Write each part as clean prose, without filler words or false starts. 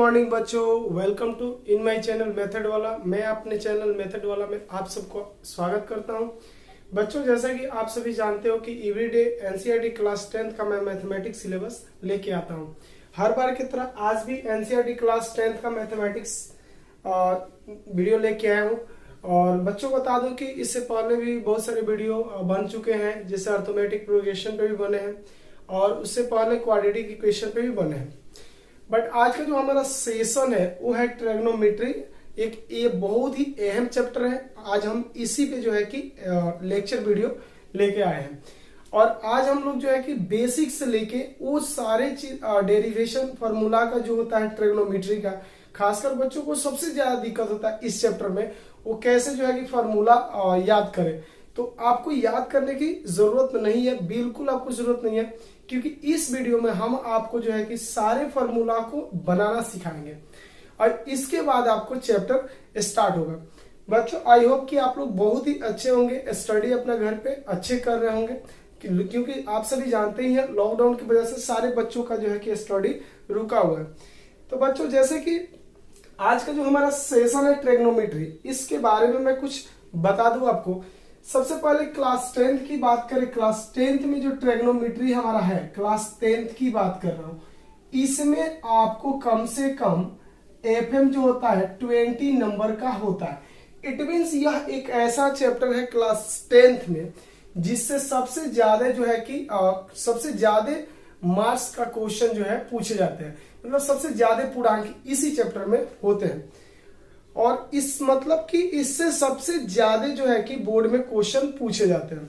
Morning बच्चों, welcome to in my channel method वाला। मैं अपने चैनल मेथड वाला में आप सबको स्वागत करता हूं। बच्चों, जैसा कि आप सभी जानते हो कि एवरीडे एनसीईआरटी क्लास 10th का मैं मैथमेटिक्स सिलेबस लेके आता हूं। हर बार की तरह आज भी एनसीईआरटी क्लास 10th का मैथमेटिक्स वीडियो लेके आया हूँ। और बच्चों को बता दूं कि इससे पहले भी बहुत सारे वीडियो बन चुके हैं, जैसे अर्थमेटिक प्रोग्रेशन पे भी बने हैं और उससे पहले क्वाड्रेटिक इक्वेशन पे भी बने हैं। बट आज का जो हमारा सेशन है वो है ट्रिग्नोमेट्री। ये बहुत ही अहम चैप्टर है। आज हम इसी पे जो है कि लेक्चर वीडियो लेके आए हैं। और आज हम लोग जो है कि बेसिक से लेके वो सारे चीज डेरिवेशन फार्मूला का जो होता है ट्रिग्नोमेट्री का, खासकर बच्चों को सबसे ज्यादा दिक्कत होता है इस चैप्टर में, वो कैसे जो है कि फार्मूला याद करें। तो आपको याद करने की जरूरत नहीं है, बिल्कुल आपको जरूरत नहीं है, क्योंकि इस वीडियो में हम आपको जो है कि सारे फार्मूला को बनाना सिखाएंगे और इसके बाद आपको चैप्टर स्टार्ट होगा। बच्चों, आई होप कि आप लोग बहुत ही अच्छे होंगे, स्टडी अपना घर पे अच्छे कर रहे होंगे, क्योंकि आप सभी जानते ही हैं लॉकडाउन की वजह से सारे बच्चों का जो है कि स्टडी रुका हुआ है। तो बच्चों, जैसे कि आज का जो हमारा सेशन है ट्रिग्नोमेट्री, इसके बारे में मैं कुछ बता दूं आपको। सबसे पहले क्लास 10th की बात करें। क्लास 10th में जो ट्रिग्नोमेट्री हमारा है, क्लास 10th की बात कर रहा हूं, इसमें आपको कम से कम एफएम जो होता है 20 नंबर का होता है। इट मीन्स यह एक ऐसा चैप्टर है क्लास 10th में जिससे सबसे ज्यादा जो है कि सबसे ज्यादा मार्क्स का क्वेश्चन जो है पूछे जाते हैं, मतलब सबसे ज्यादा पूर्णांक इसी चैप्टर में होते हैं। और इस मतलब कि इससे सबसे ज्यादा जो है कि बोर्ड में क्वेश्चन पूछे जाते हैं।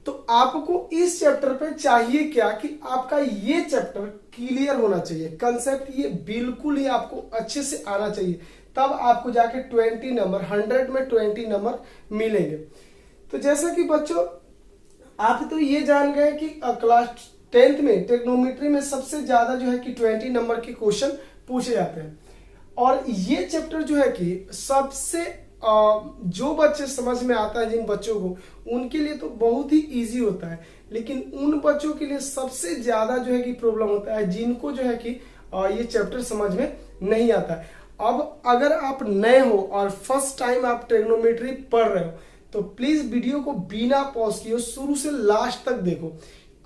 तो आपको इस चैप्टर पे चाहिए क्या कि आपका ये चैप्टर क्लियर होना चाहिए, कंसेप्ट ये बिल्कुल ही आपको अच्छे से आना चाहिए, तब आपको जाके 20 नंबर 100 में 20 नंबर मिलेंगे। तो जैसा कि बच्चों आप तो ये जान गए कि क्लास 10th में ट्रिग्नोमेट्री में सबसे ज्यादा जो है कि 20 नंबर के क्वेश्चन पूछे जाते हैं। और ये चैप्टर जो है कि सबसे जो बच्चे समझ में आता है, जिन बच्चों को, उनके लिए तो बहुत ही इजी होता है, लेकिन उन बच्चों के लिए सबसे ज्यादा जो है कि प्रॉब्लम होता है जिनको जो है कि ये चैप्टर समझ में नहीं आता है। अब अगर आप नए हो और फर्स्ट टाइम आप ट्रिग्नोमेट्री पढ़ रहे हो तो प्लीज वीडियो को बिना पॉज किए शुरू से लास्ट तक देखो।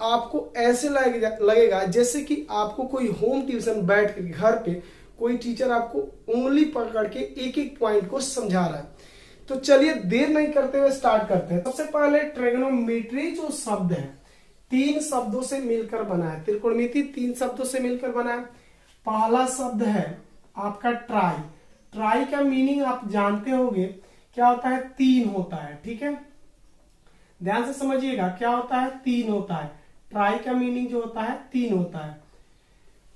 आपको ऐसे लगेगा जैसे कि आपको कोई होम ट्यूशन बैठ के घर पे कोई टीचर आपको उंगली पकड़ के एक एक पॉइंट को समझा रहा है। तो चलिए देर नहीं करते हुए स्टार्ट करते हैं। सबसे पहले ट्रिग्नोमेट्री जो शब्द है 3 शब्दों से मिलकर बना है। त्रिकोणमिति 3 शब्दों से मिलकर बना है। पहला शब्द है आपका ट्राई। ट्राई का मीनिंग आप जानते होंगे, क्या होता है? 3 होता है। ठीक है, ध्यान से समझिएगा, क्या होता है? 3 होता है। ट्राई का मीनिंग जो होता है 3 होता है।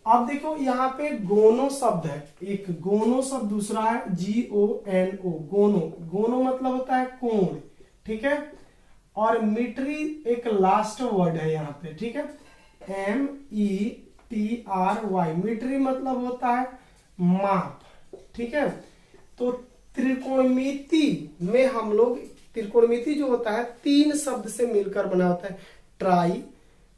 अब देखो यहाँ पे गोनो शब्द है, एक गोनो शब्द, दूसरा है GONO, गोनो। गोनो मतलब होता है कोण। ठीक है, और मीट्री एक लास्ट वर्ड है यहाँ पे। ठीक है, METRY, मीट्री मतलब होता है माप। ठीक है, तो त्रिकोणमिति में हम लोग, त्रिकोणमिति जो होता है 3 शब्द से मिलकर बना होता है। ट्राई,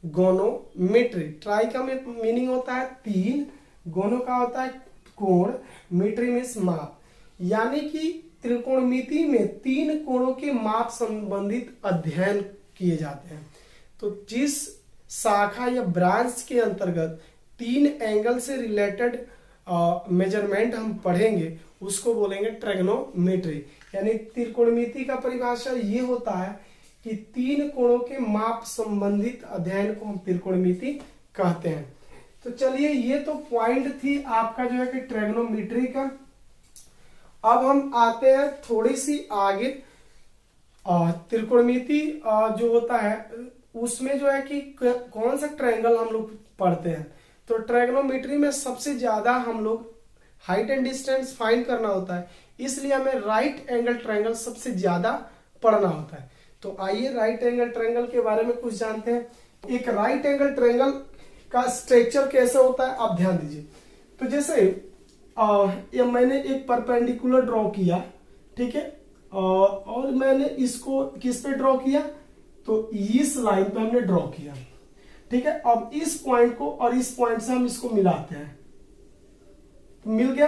गोनो, मीट्री। ट्राई का मीनिंग होता है 3, गोनो का होता है कोण, मीट्री मीन्स माप। यानी कि त्रिकोणमिति में 3 कोणों के माप संबंधित अध्ययन किए जाते हैं। तो जिस शाखा या ब्रांच के अंतर्गत 3 एंगल से रिलेटेड मेजरमेंट हम पढ़ेंगे उसको बोलेंगे ट्रिग्नोमेट्री। यानी त्रिकोणमिति का परिभाषा ये होता है कि 3 कोणों के माप संबंधित अध्ययन को हम त्रिकोणमिति कहते हैं। तो चलिए, ये तो पॉइंट थी आपका जो है कि ट्रिग्नोमेट्री का। अब हम आते हैं थोड़ी सी आगे। त्रिकोणमिति जो होता है उसमें जो है कि कौन सा ट्रायंगल हम लोग पढ़ते हैं। तो ट्रिग्नोमेट्री में सबसे ज्यादा हम लोग हाइट एंड डिस्टेंस फाइंड करना होता है, इसलिए हमें राइट एंगल ट्रायंगल सबसे ज्यादा पढ़ना होता है। तो आइए राइट एंगल ट्रायंगल के बारे में कुछ जानते हैं। एक राइट एंगल ट्रायंगल का स्ट्रक्चर कैसे होता है आप ध्यान दीजिए। तो जैसे ये मैंने एक परपेंडिकुलर ड्रॉ किया, ठीक है, और मैंने इसको किस पे ड्रॉ किया? तो इस लाइन पे हमने ड्रॉ किया। ठीक है, अब इस पॉइंट को और इस पॉइंट से हम इसको मिलाते हैं। मिल गया।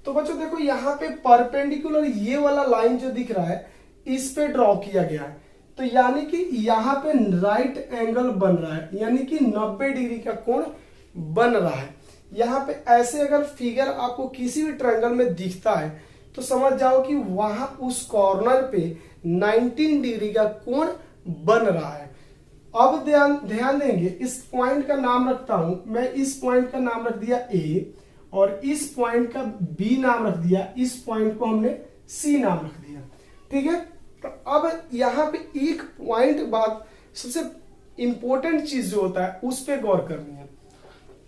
तो बच्चों देखो यहाँ पे परपेंडिकुलर ये वाला लाइन जो दिख रहा है इस पे ड्रॉ किया गया है, तो यानी कि यहाँ पे राइट एंगल बन रहा है, यानी कि 90 डिग्री का कोण बन रहा है। यहाँ पे ऐसे अगर फिगर आपको किसी भी ट्रायंगल में दिखता है तो समझ जाओ कि वहां उस कॉर्नर पे 19 डिग्री का कोण बन रहा है। अब ध्यान देंगे, इस पॉइंट का नाम रखता हूं मैं, इस पॉइंट का नाम रख दिया ए और इस पॉइंट का बी नाम रख दिया, इस पॉइंट को हमने सी नाम रख दिया। ठीक है, तो अब यहाँ पे एक पॉइंट बात, सबसे इंपॉर्टेंट चीज जो होता है उस पर गौर करनी है।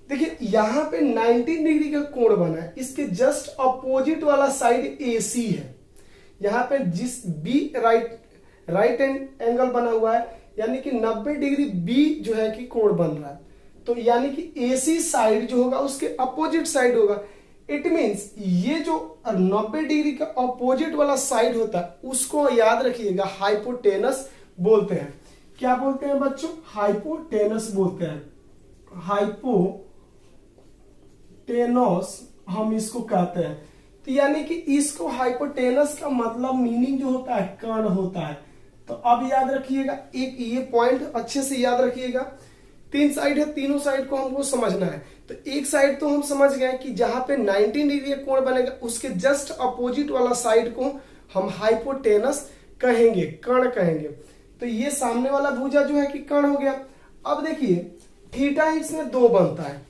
देखिए यहाँ पे 19 डिग्री का कोण बना है, इसके जस्ट अपोजिट वाला साइड AC है। यहाँ पे जिस बी राइट एंगल बना हुआ है, यानी कि 90 डिग्री बी जो है कि कोण बन रहा है, तो यानी कि AC साइड जो होगा उसके अपोजिट साइड होगा। इट मींस ये जो 90 डिग्री का अपोजिट वाला साइड होता है उसको याद रखिएगा हाइपोटेनस बोलते हैं। क्या बोलते हैं बच्चों? हाइपोटेनस बोलते हैं। हाइपोटेनस हम इसको कहते हैं। तो यानी कि इसको हाइपोटेनस का मतलब मीनिंग जो होता है कर्ण होता है। तो अब याद रखिएगा, एक ये पॉइंट अच्छे से याद रखिएगा। 3 साइड है, तीनों साइड को हमको समझना है। तो एक साइड तो हम समझ गए कि जहां पे 19 डिग्री का कोण बनेगा उसके जस्ट अपोजिट वाला साइड को हम हाइपोटेनस कहेंगे, कर्ण कहेंगे। तो ये सामने वाला भुजा जो है कि कर्ण हो गया। अब देखिए थीटा इसमें 2 बनता है,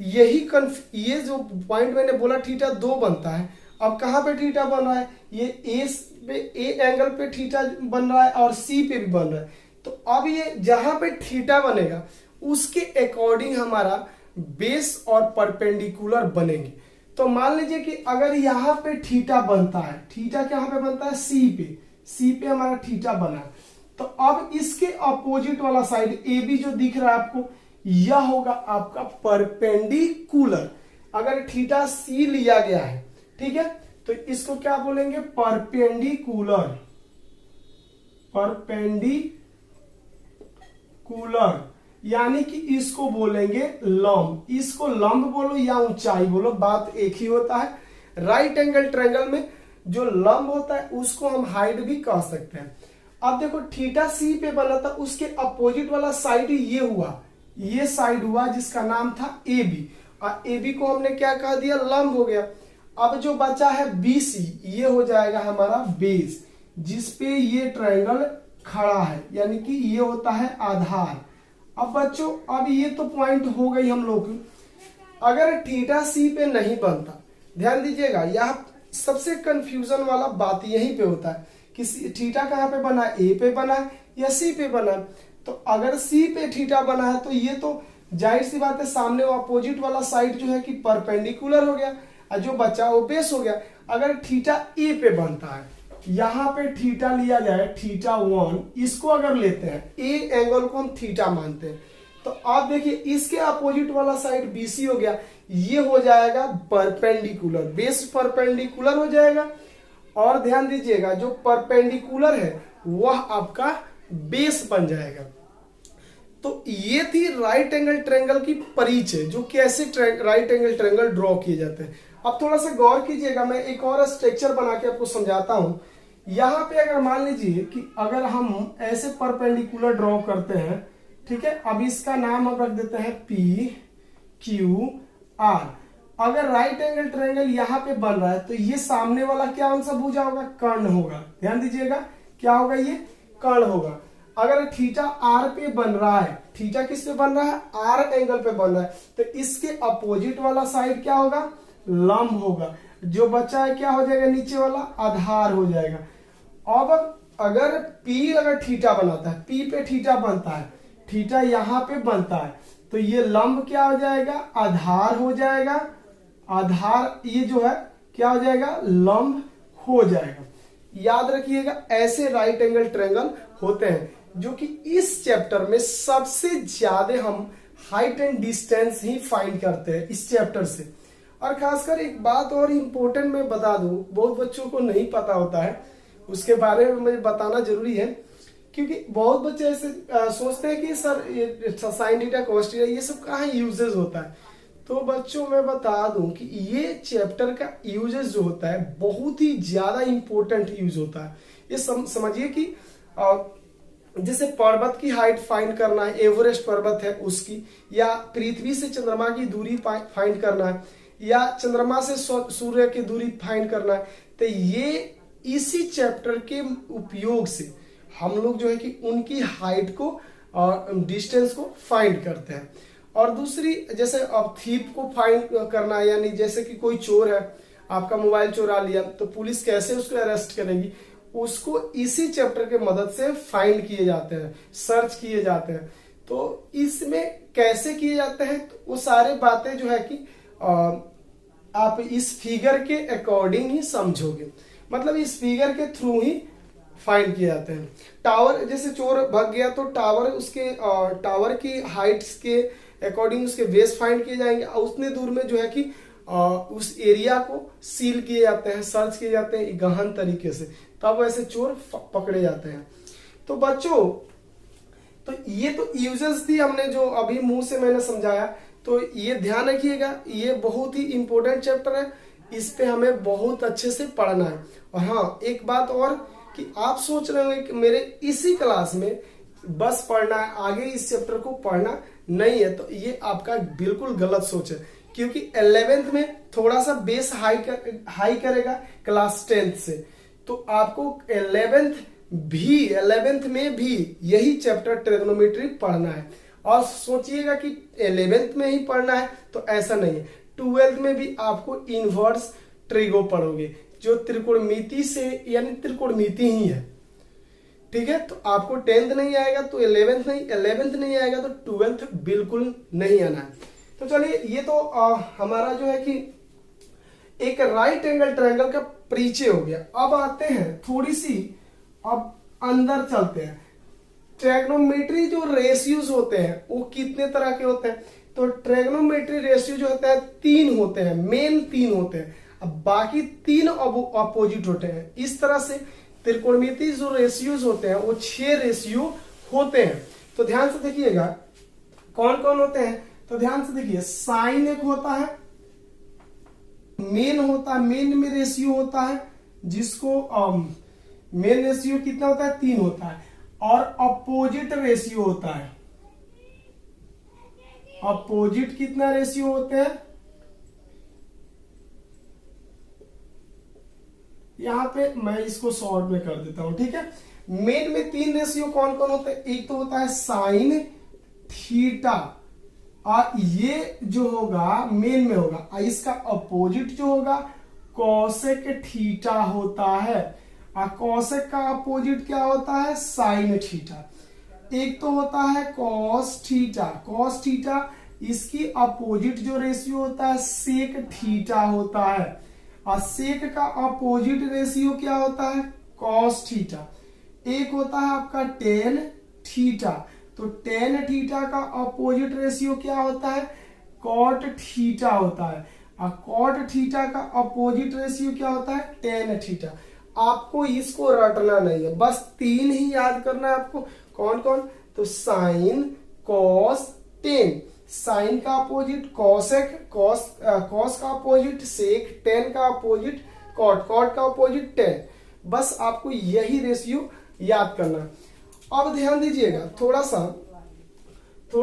ये जो पॉइंट मैंने बोला थीटा 2 बनता है। अब कहां पे थीटा बन रहा है? ये ए एंगल पे थीटा बन रहा है और सी पे भी बन रहा है। तो अब ये जहां पे थीटा बनेगा उसके अकॉर्डिंग हमारा बेस और परपेंडिकुलर बनेंगे। तो मान लीजिए कि अगर यहाँ पे थीटा बनता है, थीटा कहां पे बनता है? सी पे हमारा थीटा बना। तो अब इसके अपोजिट वाला साइड ए बी जो दिख रहा है आपको, यह होगा आपका परपेंडिकुलर। अगर थीटा सी लिया गया है, ठीक है, तो इसको क्या बोलेंगे? परपेंडिकुलर। परपेंडिकुलर यानी कि इसको बोलेंगे लंब। इसको लंब बोलो या ऊंचाई बोलो, बात एक ही होता है। राइट एंगल ट्रायंगल में जो लंब होता है उसको हम हाइट भी कह सकते हैं। अब देखो थीटा सी पे बना था, उसके अपोजिट वाला साइड ये हुआ, ये साइड हुआ जिसका नाम था ए बी, और ए बी को हमने क्या कह दिया? लंब हो गया। अब जो बचा है BC, ये हो जाएगा हमारा बेस जिसपे ये ट्रायंगल खड़ा है, यानी कि ये होता है आधार। अब बच्चों अब ये तो पॉइंट हो गई हम लोग की। अगर थीटा सी पे नहीं बनता, ध्यान दीजिएगा, यह सबसे कंफ्यूजन वाला बात यहीं पे होता है कि थीटा कहाँ पे बना है? ए पे बना है या सी पे बना है? तो अगर सी पे थीटा बना है तो ये तो जाहिर सी बात है सामने वो अपोजिट वाला साइड जो है कि परपेंडिकुलर हो गया, और जो बचा वो बेस हो गया। अगर थीटा ए पे बनता है, यहां पे थीटा लिया जाए थीटा 1, इसको अगर लेते हैं, ए एंगल को हम थीटा मानते हैं, तो आप देखिए इसके अपोजिट वाला साइड BC हो गया, ये हो जाएगा परपेंडिकुलर, बेस परपेंडिकुलर हो जाएगा। और ध्यान दीजिएगा जो परपेंडिकुलर है वह आपका बेस बन जाएगा। तो ये थी राइट एंगल ट्रायंगल की परिचय, जो कैसे राइट एंगल ट्रायंगल ड्रॉ किए जाते हैं। अब थोड़ा सा गौर कीजिएगा, मैं एक और स्ट्रक्चर बना के आपको समझाता हूं। यहाँ पे अगर मान लीजिए कि अगर हम ऐसे परपेंडिकुलर ड्रॉ करते हैं, ठीक है, अब इसका नाम हम रख देते हैं PQR। अगर राइट एंगल ट्रायंगल यहाँ पे बन रहा है तो ये सामने वाला क्या आंसर भुजा होगा? कर्ण होगा। ध्यान दीजिएगा क्या होगा? ये कर्ण होगा। अगर थीटा R पे बन रहा है, थीटा किस पे बन रहा है? R एंगल पे बन रहा है, तो इसके अपोजिट वाला साइड क्या होगा? लंब होगा। जो बचा है क्या हो जाएगा? नीचे वाला आधार हो जाएगा। अब अगर थीटा बनाता है, P पे थीटा बनता है, थीटा यहाँ पे बनता है, तो ये लंब क्या हो जाएगा? आधार हो जाएगा। आधार ये जो है क्या हो जाएगा? लंब हो जाएगा। याद रखिएगा ऐसे राइट एंगल ट्रायंगल होते हैं, जो कि इस चैप्टर में सबसे ज्यादा हम height and distance he find करते हैं इस चैप्टर से। और खासकर एक बात और इम्पोर्टेंट मैं बता दूं, बहुत बच्चों को नहीं पता होता है, उसके बारे में मुझे बताना जरूरी है, क्योंकि बहुत बच्चे ऐसे सोचते हैं कि sir sine theta cos theta ये सब कहाँ यूजेस होता है। तो बच्चों मैं बता दूं कि ये चैप्टर का यूजेस जो होता है बहुत ही ज्यादा इंपॉर्टेंट यूज होता है। ये समझिए कि जैसे पर्वत की हाइट फाइंड करना है, एवरेस्ट पर्वत है उसकी, या पृथ्वी से चंद्रमा की दूरी फाइंड करना है, या चंद्रमा से सूर्य की दूरी फाइंड करना है, तो ये इसी चैप्टर के उपयोग से हम लोग जो है कि उनकी हाइट को और डिस्टेंस को फाइंड करते हैं। और दूसरी जैसे अब थीप को फाइंड करना है, यानी जैसे कि कोई चोर है, आपका मोबाइल चुरा लिया, तो पुलिस कैसे उसको अरेस्ट करेगी, उसको इसी चैप्टर के मदद से फाइंड किए जाते हैं, सर्च किए जाते हैं। तो इसमें कैसे किए जाते हैं, तो वो सारे बातें जो है कि आप इस फिगर के अकॉर्डिंग ही समझोगे, मतलब इस फिगर के थ्रू ही फाइंड किए जाते हैं। टावर, जैसे चोर भाग गया तो टावर, उसके टावर की हाइट्स के अकॉर्डिंग उसके बेस फाइंड किए जाएंगे, और उतने दूर में जो है कि उस एरिया को सील किए जाते हैं, सर्च किए जाते हैं गहन तरीके से, तब ऐसे चोर पकड़े जाते हैं। तो बच्चों, तो ये तो यूजेस थी हमने जो अभी मुंह से मैंने समझाया, तो ये ध्यान रखिएगा, ये बहुत ही इंपॉर्टेंट चैप्टर है, इस पे हमें बहुत अच्छे से पढ़ना है। और हाँ, एक बात और कि आप सोच रहे हो कि मेरे इसी क्लास में बस पढ़ना है, आगे इस चैप्टर को पढ़ना नहीं है, तो ये आपका बिल्कुल गलत सोच है, क्योंकि 11th में थोड़ा सा बेस हाई करेगा क्लास 10th से, तो आपको 11th में भी यही चैप्टर ट्रिग्नोमेट्री पढ़ना है। और सोचिएगा कि 11th में ही पढ़ना है, तो ऐसा नहीं है, 12th में भी आपको इनवर्स ट्रिगो पढ़ोगे, जो त्रिकोणमिति से, यानी त्रिकोणमिति ही है, ठीक है। तो आपको 10th नहीं आएगा तो 11th नहीं आएगा तो 12th बिल्कुल नहीं आना है। तो चलिए, ये तो हमारा जो है कि एक राइट एंगल ट्रायंगल का परिचय हो गया। अब आते हैं थोड़ी सी, अब अंदर चलते हैं। ट्रिग्नोमेट्री जो रेशियोज होते हैं वो कितने तरह के होते हैं, तो ट्रिग्नोमेट्री रेशियो जो होता है 3 होते हैं, मेन 3 होते हैं, अब बाकी 3 अपोजिट होते हैं। इस तरह से त्रिकोणमिति जो रेशियोज होते हैं वो 6 रेशियो होते हैं। तो ध्यान से देखिएगा कौन कौन होते हैं, तो ध्यान से देखिए, साइन एक होता है, मेन होता है, मेन में रेशियो होता है, जिसको मेन रेशियो कितना होता है, 3 होता है, और अपोजिट रेशियो होता है। अपोजिट कितना रेशियो होते हैं, यहां पे मैं इसको शॉर्ट में कर देता हूं, ठीक है। मेन में 3 रेशियो कौन कौन होते हैं, एक तो होता है साइन थीटा, और ये जो होगा मेन में होगा, और इसका अपोजिट जो होगा कोसेक थीटा होता है, और कोसेक का अपोजिट क्या होता है, साइन थीटा। एक तो होता है कॉस थीटा, कॉस थीटा, इसकी अपोजिट जो रेशियो होता है सेक थीटा होता है, और सेक का अपोजिट रेशियो क्या होता है, कॉस थीटा। एक होता है आपका टेन थीटा, तो टेन थीटा का अपोजिट रेशियो क्या होता है, कॉट थीटा होता है, और कॉट थीटा का अपोजिट रेशियो क्या होता है, टेन थीटा। आपको इसको रटना नहीं है, बस 3 ही याद करना है आपको। कौन कौन, तो साइन, कॉस, टेन। साइन का अपोजिट कॉसेक, कॉस का अपोजिट सेक, टेन का अपोजिट कॉट, कॉट का अपोजिट टेन। बस आपको यही रेशियो याद करना। अब ध्यान दीजिएगा, थोड़ा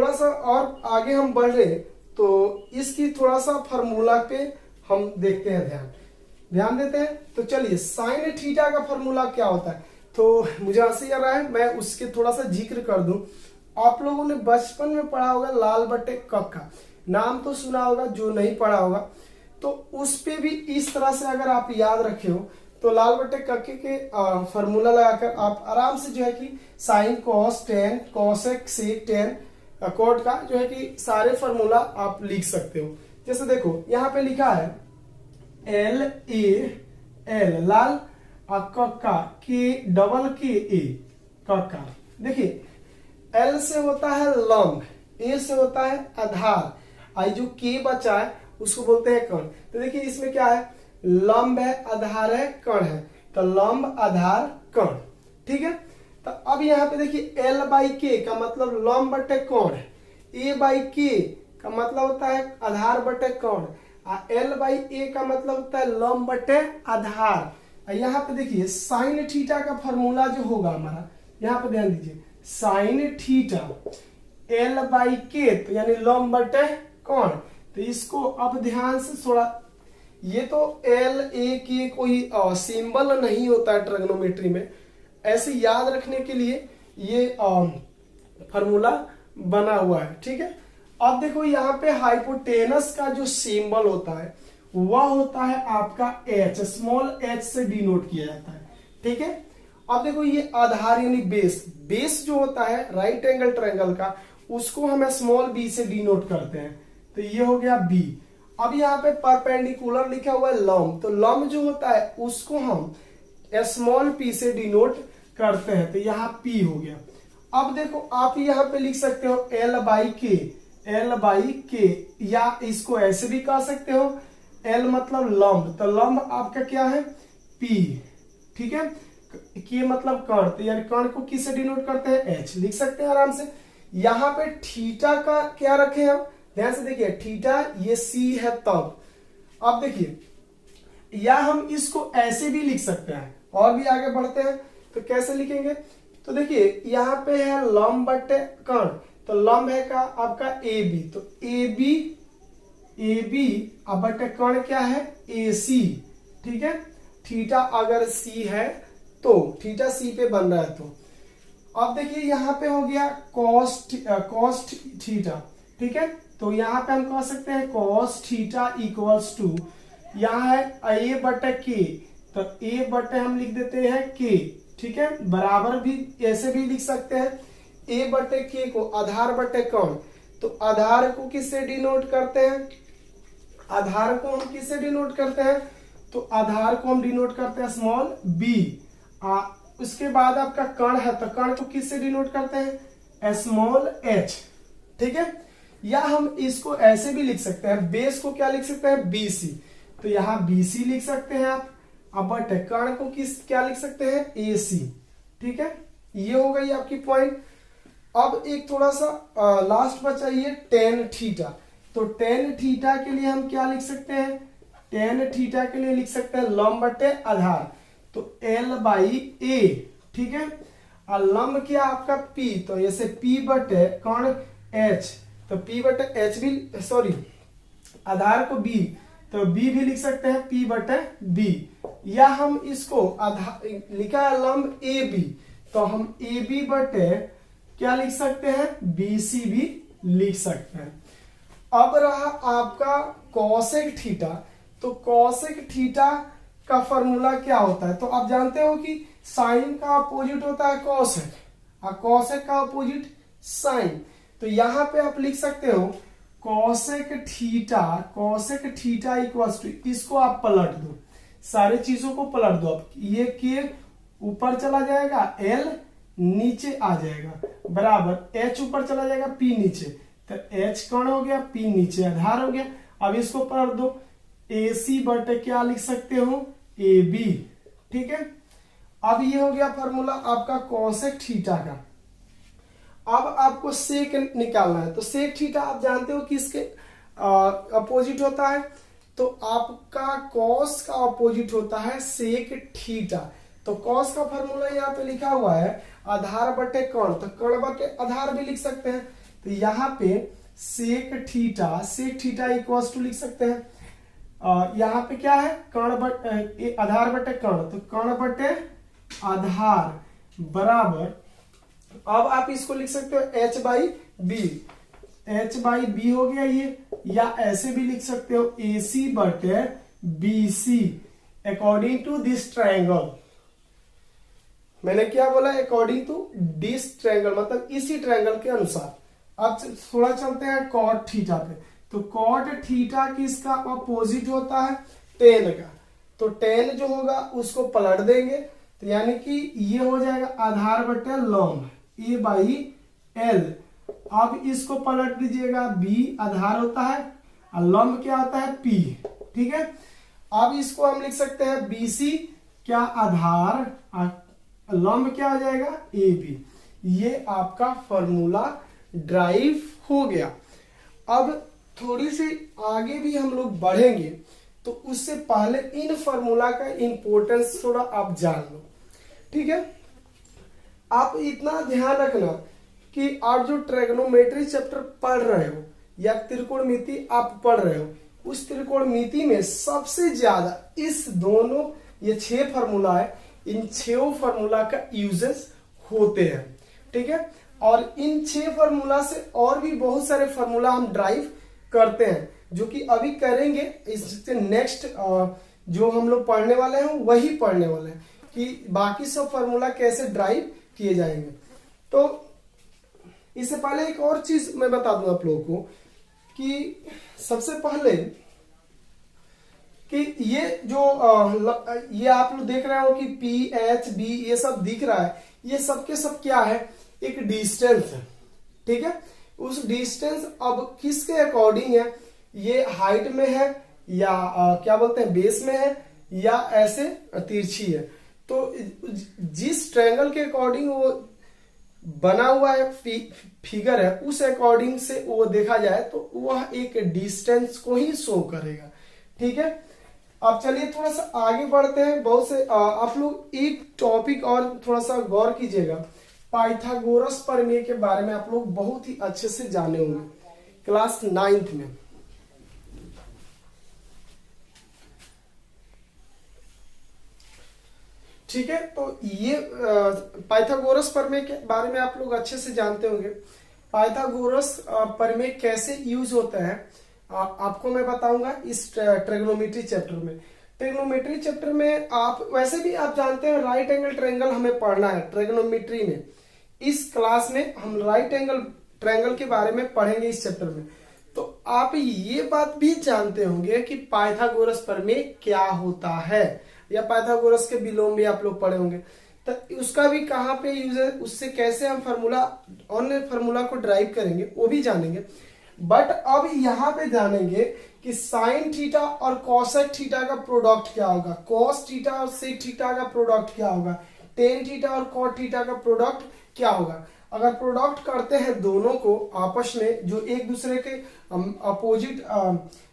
सा और आगे हम बढ़ रहे, तो इसकी थोड़ा सा फार्मूला पे हम देखते हैं, ध्यान देते हैं। तो चलिए, साइन थीटा का फार्मूला क्या होता है, तो मुझे हंसी आ रहा है, मैं उसके थोड़ा सा जिक्र कर दूं। आप लोगों ने बचपन में पढ़ा होगा लाल बट्टे कक का नाम तो सुना होगा, जो नहीं पढ़ा होगा तो उस पे भी इस तरह से अगर आप याद रखे हो, तो लाल बट्टे कक्के के फार्मूला लगाकर आप आराम से जो है कि sine cos tan, cosec sec tan, cot का जो है कि सारे फार्मूला आप लिख सकते हो। जैसे देखो यहाँ पे लिखा है एल ए एल लाल, और कक्का के डबल के ए कक्का। देखिए, एल से होता है लंब, ए से होता है आधार, आई जो के बचा है उसको बोलते हैं कण। तो देखिए इसमें क्या है, लंब है, आधार है, कण है, तो लंब आधार कण, ठीक है। तो अब यहाँ पे देखिए एल बाई के का मतलब लंब बटे कण है, ए बाई के का मतलब होता है आधार बटे कोण, एल बाई ए का मतलब होता है लंब बटे आधार। यहाँ पे देखिए साइन थीटा का फॉर्मूला जो होगा हमारा, यहाँ पे ध्यान दीजिए, साइन थीटा एल बाई के, तो यानी लंब बटे कोण। तो इसको अब ध्यान से थोड़ा, ये तो एल ए के कोई सिंबल नहीं होता है ट्रिग्नोमेट्री में, ऐसे याद रखने के लिए ये फॉर्मूला बना हुआ है, ठीक है। अब देखो यहाँ पे हाइपोटेनस का जो सिंबल होता है वह होता है आपका एच, स्मॉल एच से डिनोट किया जाता है, ठीक है। अब देखो ये आधार यानी बेस, बेस जो होता है राइट एंगल ट्रायंगल का, उसको हम स्मॉल बी से डिनोट करते हैं, तो ये हो गया बी। अब यहाँ पे परपेंडिकुलर लिखा हुआ है लंब, तो लंब जो होता है उसको हम स्मॉल पी से डिनोट करते हैं, तो यहाँ पी हो गया। अब देखो आप यहाँ पे लिख सकते हो एल बाई के, एल बाई के, या इसको ऐसे भी कह सकते हो, एल मतलब लंब, तो लंब आपका क्या है पी, ठीक है। के मतलब कर्ण, तो यानी कर्ण को किससे डिनोट करते हैं, एच, लिख सकते हैं आराम से। यहाँ पे थीटा का क्या रखे हम, ध्यान से देखिए, थीटा ये सी है तब। अब देखिए, या हम इसको ऐसे भी लिख सकते हैं, और भी आगे बढ़ते हैं तो कैसे लिखेंगे, तो देखिए यहाँ पे है लंब बटे कर्ण, तो लंब है का आपका ए बी, तो ए बी अब बटे कर्ण क्या है ए सी, ठीक है। थीटा अगर सी है तो थीटा सी पे बन रहा है, तो अब देखिए यहाँ पे हो गया कॉस थीटा, ठीक है। तो यहाँ पे हम कह सकते हैं कॉस थीटा इक्वल्स टू, यहाँ है ए बटे के, तो ए बटे हम लिख देते हैं के, ठीक है। बराबर भी ऐसे भी लिख सकते हैं, ए बटे के को आधार बटे कोण, तो आधार को किससे डिनोट करते हैं, आधार को हम किससे डिनोट करते हैं, तो आधार को हम डिनोट करते हैं स्मॉल बी। उसके बाद आपका कर्ण है, तो कर्ण को किससे डिनोट करते हैं स्मॉल एच, ठीक है। या हम इसको ऐसे भी लिख सकते हैं, बेस को क्या लिख सकते हैं बी सी, तो यहाँ बी सी लिख सकते हैं आप। अब बटे कर्ण को क्या लिख सकते हैं ए सी, ठीक है। ये हो गई आपकी पॉइंट। अब एक थोड़ा सा लास्ट बचा ये टेन थीटा, तो टेन थीटा के लिए हम क्या लिख सकते हैं, टेन थीटा के लिए लिख सकते हैं लंब बटे आधार, तो एल बाई ए, ठीक है। और लंब क्या आपका पी, तो ऐसे पी बटे कर्ण एच, तो पी बटे एच भी, सॉरी आधार को बी, तो बी भी लिख सकते हैं पी बटे बी। या हम इसको लिखा है लंब ए बी, तो हम ए बी बटे क्या लिख सकते हैं बी सी भी लिख सकते हैं। अब रहा आपका कॉसेक थीटा, तो कॉसेक थीटा का फॉर्मूला क्या होता है, तो आप जानते हो कि साइन का अपोजिट होता है कॉसेक, और कॉसेक का अपोजिट साइन, तो यहां पे आप लिख सकते हो कॉसेक थीटा इक्वल्स टू, इसको आप पलट दो, सारी चीजों को पलट दो, अब ये के ऊपर चला जाएगा, एल नीचे आ जाएगा, बराबर एच ऊपर चला जाएगा, पी नीचे, तो एच कर्ण हो गया, पी नीचे आधार हो गया। अब इसको पलट दो, ए सी बटे क्या लिख सकते हो ए बी, ठीक है। अब ये हो गया फॉर्मूला आपका कॉसेक थीटा का। अब आपको सेक निकालना है, तो सेक थीटा आप जानते हो किसके अपोजिट होता है, तो आपका कॉस का अपोजिट होता है सेक थीटा। तो कॉस का फॉर्मूला यहाँ पे लिखा हुआ है आधार बटे कर्ण, तो कर्ण बटे आधार भी लिख सकते हैं, तो यहाँ पे सेक थीटा इक्वल्स टू लिख सकते हैं, यहाँ पे क्या है कर्ण बटे आधार बटे कर्ण, तो कर्ण बटे आधार बराबर, अब आप इसको लिख सकते हो एच बाई बी हो गया ये, या ऐसे भी लिख सकते हो ए सी बटे B C according to this triangle. मैंने क्या बोला, अकॉर्डिंग टू दिस ट्रायंगल मतलब इसी ट्रायंगल के अनुसार। अब थोड़ा चलते हैं कॉट थीटा पे, तो कॉट थीटा किसका अपोजिट होता है टेन का, तो टेन जो होगा उसको पलट देंगे, तो यानी कि ये हो जाएगा आधार बटे लंब ए बाई एल। अब इसको पलट दीजिएगा, बी आधार होता है और लंब क्या होता है पी, ठीक है। अब इसको हम लिख सकते हैं बी सी क्या आधार, लंब क्या हो जाएगा ए बी। ये आपका फॉर्मूला ड्राइव हो गया। अब थोड़ी सी आगे भी हम लोग बढ़ेंगे तो उससे पहले इन फार्मूला का इंपॉर्टेंस थोड़ा आप जान लो, ठीक है। आप इतना ध्यान रखना कि आप जो ट्रिग्नोमेट्री चैप्टर पढ़ रहे हो या त्रिकोणमिति आप पढ़ रहे हो, उस त्रिकोणमिति में सबसे ज्यादा इस दोनों ये 6 फार्मूला है, इन 6 फार्मूला का यूजेस होते हैं, ठीक है। और इन 6 फार्मूला से और भी बहुत सारे फार्मूला हम ड्राइव करते हैं, जो कि अभी करेंगे। इससे नेक्स्ट जो हम लोग पढ़ने वाले हैं वही पढ़ने वाले हैं कि बाकी सब फार्मूला कैसे ड्राइव किए जाएंगे। तो इससे पहले एक और चीज मैं बता दूं आप लोगों को कि सबसे पहले कि ये जो ये आप लोग देख रहे हो कि पी एच बी ये सब दिख रहा है, ये सब के सब क्या है, एक डिस्टेंस है, ठीक है। उस डिस्टेंस अब किसके अकॉर्डिंग है, ये हाइट में है या क्या बोलते हैं बेस में है या ऐसे तिरछी है। तो जिस ट्रायंगल के अकॉर्डिंग वो बना हुआ है फिगर है, उस अकॉर्डिंग से वो देखा जाए तो वह एक डिस्टेंस को ही शो करेगा, ठीक है। अब चलिए थोड़ा सा आगे बढ़ते हैं। बहुत से आप लोग एक टॉपिक और थोड़ा सा गौर कीजिएगा, पाइथागोरस प्रमेय के बारे में आप लोग बहुत ही अच्छे से जाने होंगे क्लास 9th में। ठीक है, तो ये पाइथागोरस प्रमेय के बारे में आप लोग अच्छे से जानते होंगे। पाइथागोरस प्रमेय कैसे यूज होता है आपको मैं बताऊंगा इस ट्रिग्नोमेट्री चैप्टर में। ट्रिग्नोमेट्री चैप्टर में आप वैसे भी आप जानते हैं राइट एंगल ट्रायंगल हमें पढ़ना है ट्रिग्नोमेट्री में। इस क्लास में हम राइट एंगल ट्रायंगल के बारे में पढ़ेंगे इस चैप्टर में। तो आप ये बात भी जानते होंगे कि पाइथागोरस प्रमेय क्या होता है, या पाइथागोरस के विलोम भी आप लोग पढ़े होंगे। तो उसका भी कहाँ पे यूज है, उससे कैसे हम फार्मूला अन्य फार्मूला को ड्राइव करेंगे वो भी जानेंगे। बट अब यहाँ पे जानेंगे कि साइन थीटा और कॉसेक थीटा का प्रोडक्ट क्या होगा, कॉस थीटा और सेक थीटा का प्रोडक्ट क्या होगा, टेन थीटा और कॉट थीटा का प्रोडक्ट क्या होगा। अगर प्रोडक्ट करते हैं दोनों को आपस में, जो एक दूसरे के अपोजिट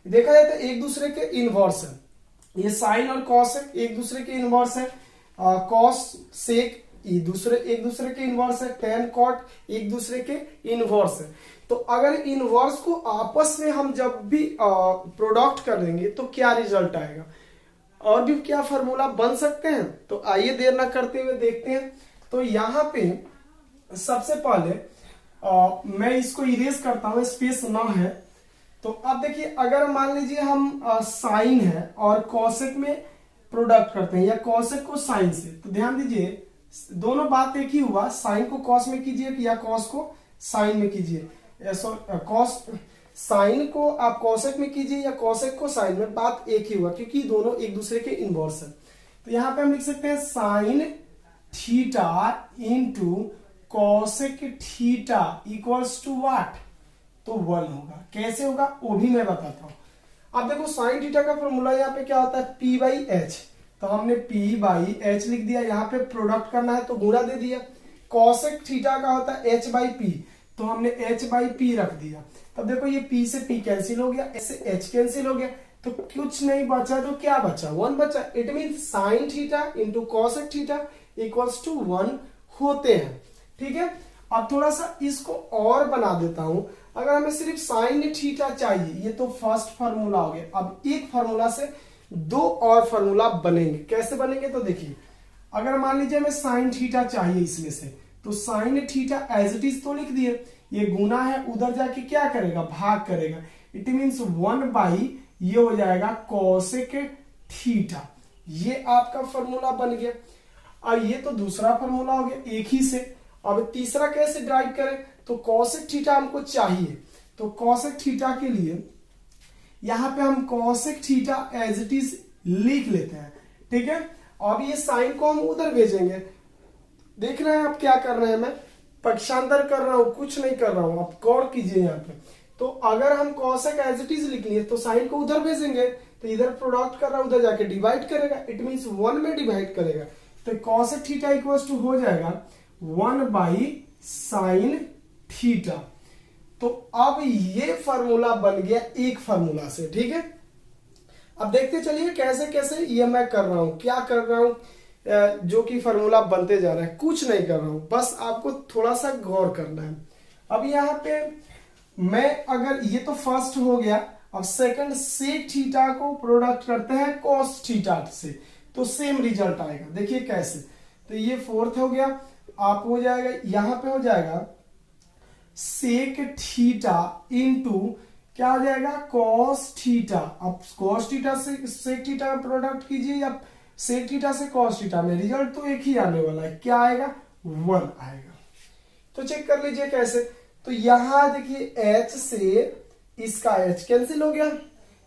देखा जाए तो एक दूसरे के इनवर्स है। ये साइन और कॉसेक एक दूसरे के इनवर्स है, कॉस सेक एक दूसरे के इनवर्स है, टेन कॉट एक दूसरे के इनवर्स है। तो अगर इनवर्स को आपस में हम जब भी प्रोडक्ट कर देंगे तो क्या रिजल्ट आएगा, और भी क्या फार्मूला बन सकते हैं। तो आइए देर ना करते हुए देखते हैं। तो यहाँ पे सबसे पहले मैं इसको इरेज करता हूं, स्पेस ना है। तो अब देखिए, अगर मान लीजिए हम साइन है और कॉसेक में प्रोडक्ट करते हैं या कॉसेक को साइन से, तो ध्यान दीजिए दोनों बात एक ही हुआ, साइन को कॉस में कीजिए या कॉस को साइन में कीजिए, कॉस साइन को आप कॉसेक में कीजिए या कॉसेक को साइन में, बात एक ही हुआ क्योंकि दोनों एक दूसरे के इनवर्स है। तो यहां पे हम लिख सकते हैं sine theta into cosec theta equals to what, तो 1 होगा। कैसे होगा वो भी मैं बताता हूं। अब देखो साइन थीटा का फॉर्मूला यहाँ पे क्या होता है, P बाई एच। तो हमने P बाई एच लिख दिया, यहाँ पे प्रोडक्ट करना है तो गुणा दे दिया। कॉसेक थीटा का होता है H बाई पी, तो हमने H बाई पी रख दिया। तब देखो ये P से P कैंसिल हो गया, इससे H कैंसिल हो गया, तो कुछ नहीं बचा, तो क्या बचा, 1 बचा। It mean sine theta into cosec theta equals to 1 होते हैं, ठीक है। अब थोड़ा सा इसको और बना देता हूं। अगर हमें सिर्फ साइन थीटा चाहिए, ये तो फर्स्ट फार्मूला हो गया। अब एक फार्मूला से 2 और फार्मूला बनेंगे। कैसे बनेंगे, तो देखिए, अगर मान लीजिए हमें साइन थीटा चाहिए इसमें से, तो sine theta as it is तो लिख दिए, ये गुना है, उधर जाके क्या करेगा, भाग करेगा। इट मीन्स 1 बाई ये हो जाएगा कॉसेक थीटा। ये आपका फार्मूला बन गया। और ये तो दूसरा फार्मूला हो गया एक ही से। अब तीसरा कैसे ड्राइव करें, तो कॉसेक थीटा हमको चाहिए, तो कॉसेक थीटा के लिए यहां पे हम cosec theta as it is लिख लेते हैं, ठीक है। अब ये साइन को हम उधर भेजेंगे। देख रहे हैं आप क्या कर रहे हैं, मैं पक्षांतर कर रहा हूं, कुछ नहीं कर रहा हूं, आप गौर कीजिए यहाँ पे। तो अगर हम कॉसेक एज इट इज लिख लिए तो साइन को उधर भेजेंगे, तो इधर प्रोडक्ट कर रहा है, उधर जाके डिवाइड करेगा, इट मीन्स 1 में डिवाइड करेगा। तो कॉसेक थीटा इक्वल्स टू हो जाएगा 1 बाई साइन थीटा। तो अब ये फार्मूला बन गया एक फार्मूला से, ठीक है। अब देखते चलिए कैसे कैसे ये मैं कर रहा हूं, क्या कर रहा हूं, जो कि फार्मूला बनते जा रहा है। कुछ नहीं कर रहा हूं, बस आपको थोड़ा सा गौर करना है। अब यहाँ पे मैं अगर ये तो फर्स्ट हो गया, अब सेकंड सेक थीटा को प्रोडक्ट करते हैं कॉस थीटा से, तो सेम रिजल्ट आएगा। देखिए कैसे, तो ये फोर्थ हो गया, आप हो जाएगा यहां पे हो जाएगा सेक थीटा इंटू क्या आ जाएगा कॉस थीटा। अब कॉस थीटा से सेक थीटा का प्रोडक्ट कीजिए या सेक थीटा से कॉस थीटा में, रिजल्ट तो एक ही आने वाला है, क्या आएगा 1 आएगा। तो चेक कर लीजिए कैसे, तो यहां देखिए h से इसका h कैंसिल हो गया,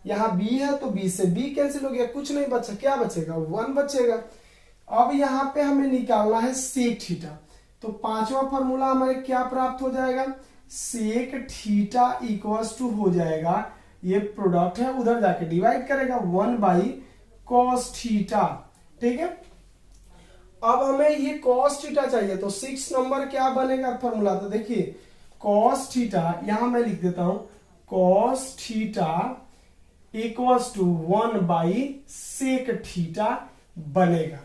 यहां b है तो b से b कैंसिल हो गया, कुछ नहीं बचा, क्या बचेगा 1 बचेगा। अब यहां पे हमें निकालना है सेक थीटा, तो पांचवा फॉर्मूला हमारे क्या प्राप्त हो जाएगा, सेक थीटा इक्वल्स टू हो जाएगा, ये प्रोडक्ट है उधर जाके डिवाइड करेगा 1 बाई कॉस थीटा, ठीक है। अब हमें ये कॉस थीटा चाहिए, तो 6 नंबर क्या बनेगा फॉर्मूला, तो देखिए कॉस थीटा यहां मैं लिख देता हूं, cos theta equals to 1 by sec theta बनेगा।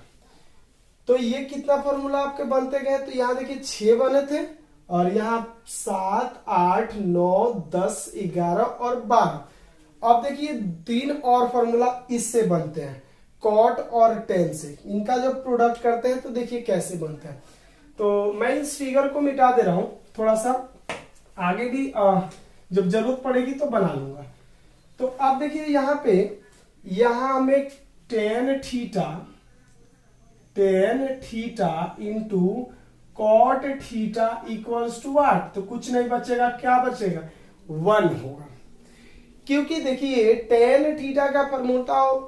तो ये कितना फॉर्मूला आपके बनते गए, तो यहां देखिए 6 बने थे और यहां 7, 8, 9, 10, 11 और 12। अब देखिए 3 और फॉर्मूला इससे बनते हैं, कॉट और टेन से, इनका जब प्रोडक्ट करते हैं तो देखिए कैसे बनते हैं। तो मैं इस फिगर को मिटा दे रहा हूं, थोड़ा सा आगे भी जब जरूरत पड़ेगी तो बना लूंगा। तो आप देखिए यहां पे, यहां हमें tan theta into cot theta equals to 8, तो कुछ नहीं बचेगा, क्या बचेगा 1 होगा। क्योंकि देखिए टेन थीटा का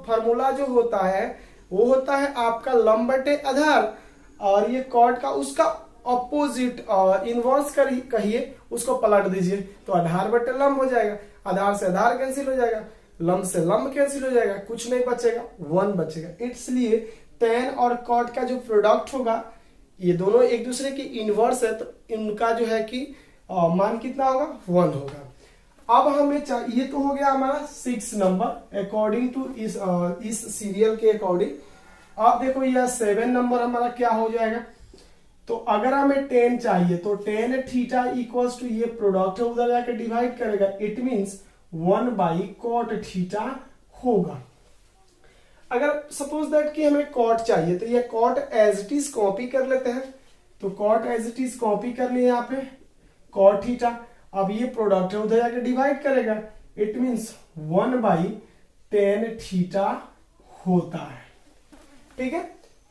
फॉर्मूला जो होता है वो होता है आपका लंब बटे आधार, और ये कॉट का उसका अपोजिट इनवर्स कहिए, उसको पलट दीजिए तो आधार बटे लंब हो जाएगा, आधार से आधार कैंसिल हो जाएगा, लंब से लंब कैंसिल हो जाएगा, कुछ नहीं बचेगा 1 बचेगा। इसलिए टेन और कॉट का जो प्रोडक्ट होगा, ये दोनों एक दूसरे की इनवर्स है, तो इनका जो है कि मान कितना होगा 1 होगा। अब हमें ये तो हो गया हमारा 6 नंबर अकॉर्डिंग टू इस सीरियल के अकॉर्डिंग। अब देखो यह 7 नंबर हमारा क्या हो जाएगा, तो अगर हमें 10 चाहिए तो टेन थीटा इक्वल्स टू ये प्रोडक्ट है उधर जाके डिवाइड करेगा, it means 1 by cot theta होगा। अगर सपोज दैट कि हमें कॉट चाहिए तो ये cot as it is copy कर लेते हैं, तो cot as it is copy कर लिए यहाँ पे कॉट थीटा, अब ये प्रोडक्ट है उधर जाके डिवाइड करेगा, it means 1 by tan theta होता है, ठीक है।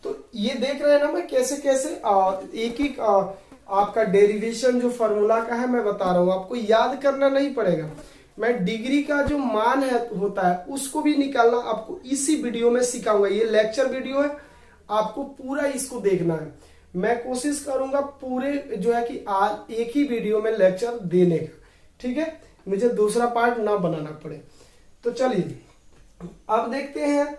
तो ये देख रहे हैं ना मैं कैसे कैसे एक एक आपका डेरिवेशन जो फॉर्मूला का है मैं बता रहा हूं, आपको याद करना नहीं पड़ेगा। मैं डिग्री का जो मान है होता है उसको भी निकालना आपको इसी वीडियो में सिखाऊंगा, ये लेक्चर वीडियो है, आपको पूरा इसको देखना है। मैं कोशिश करूंगा पूरे जो है कि आज एक ही वीडियो में लेक्चर देने का, ठीक है, मुझे दूसरा पार्ट ना बनाना पड़े। तो चलिए अब देखते हैं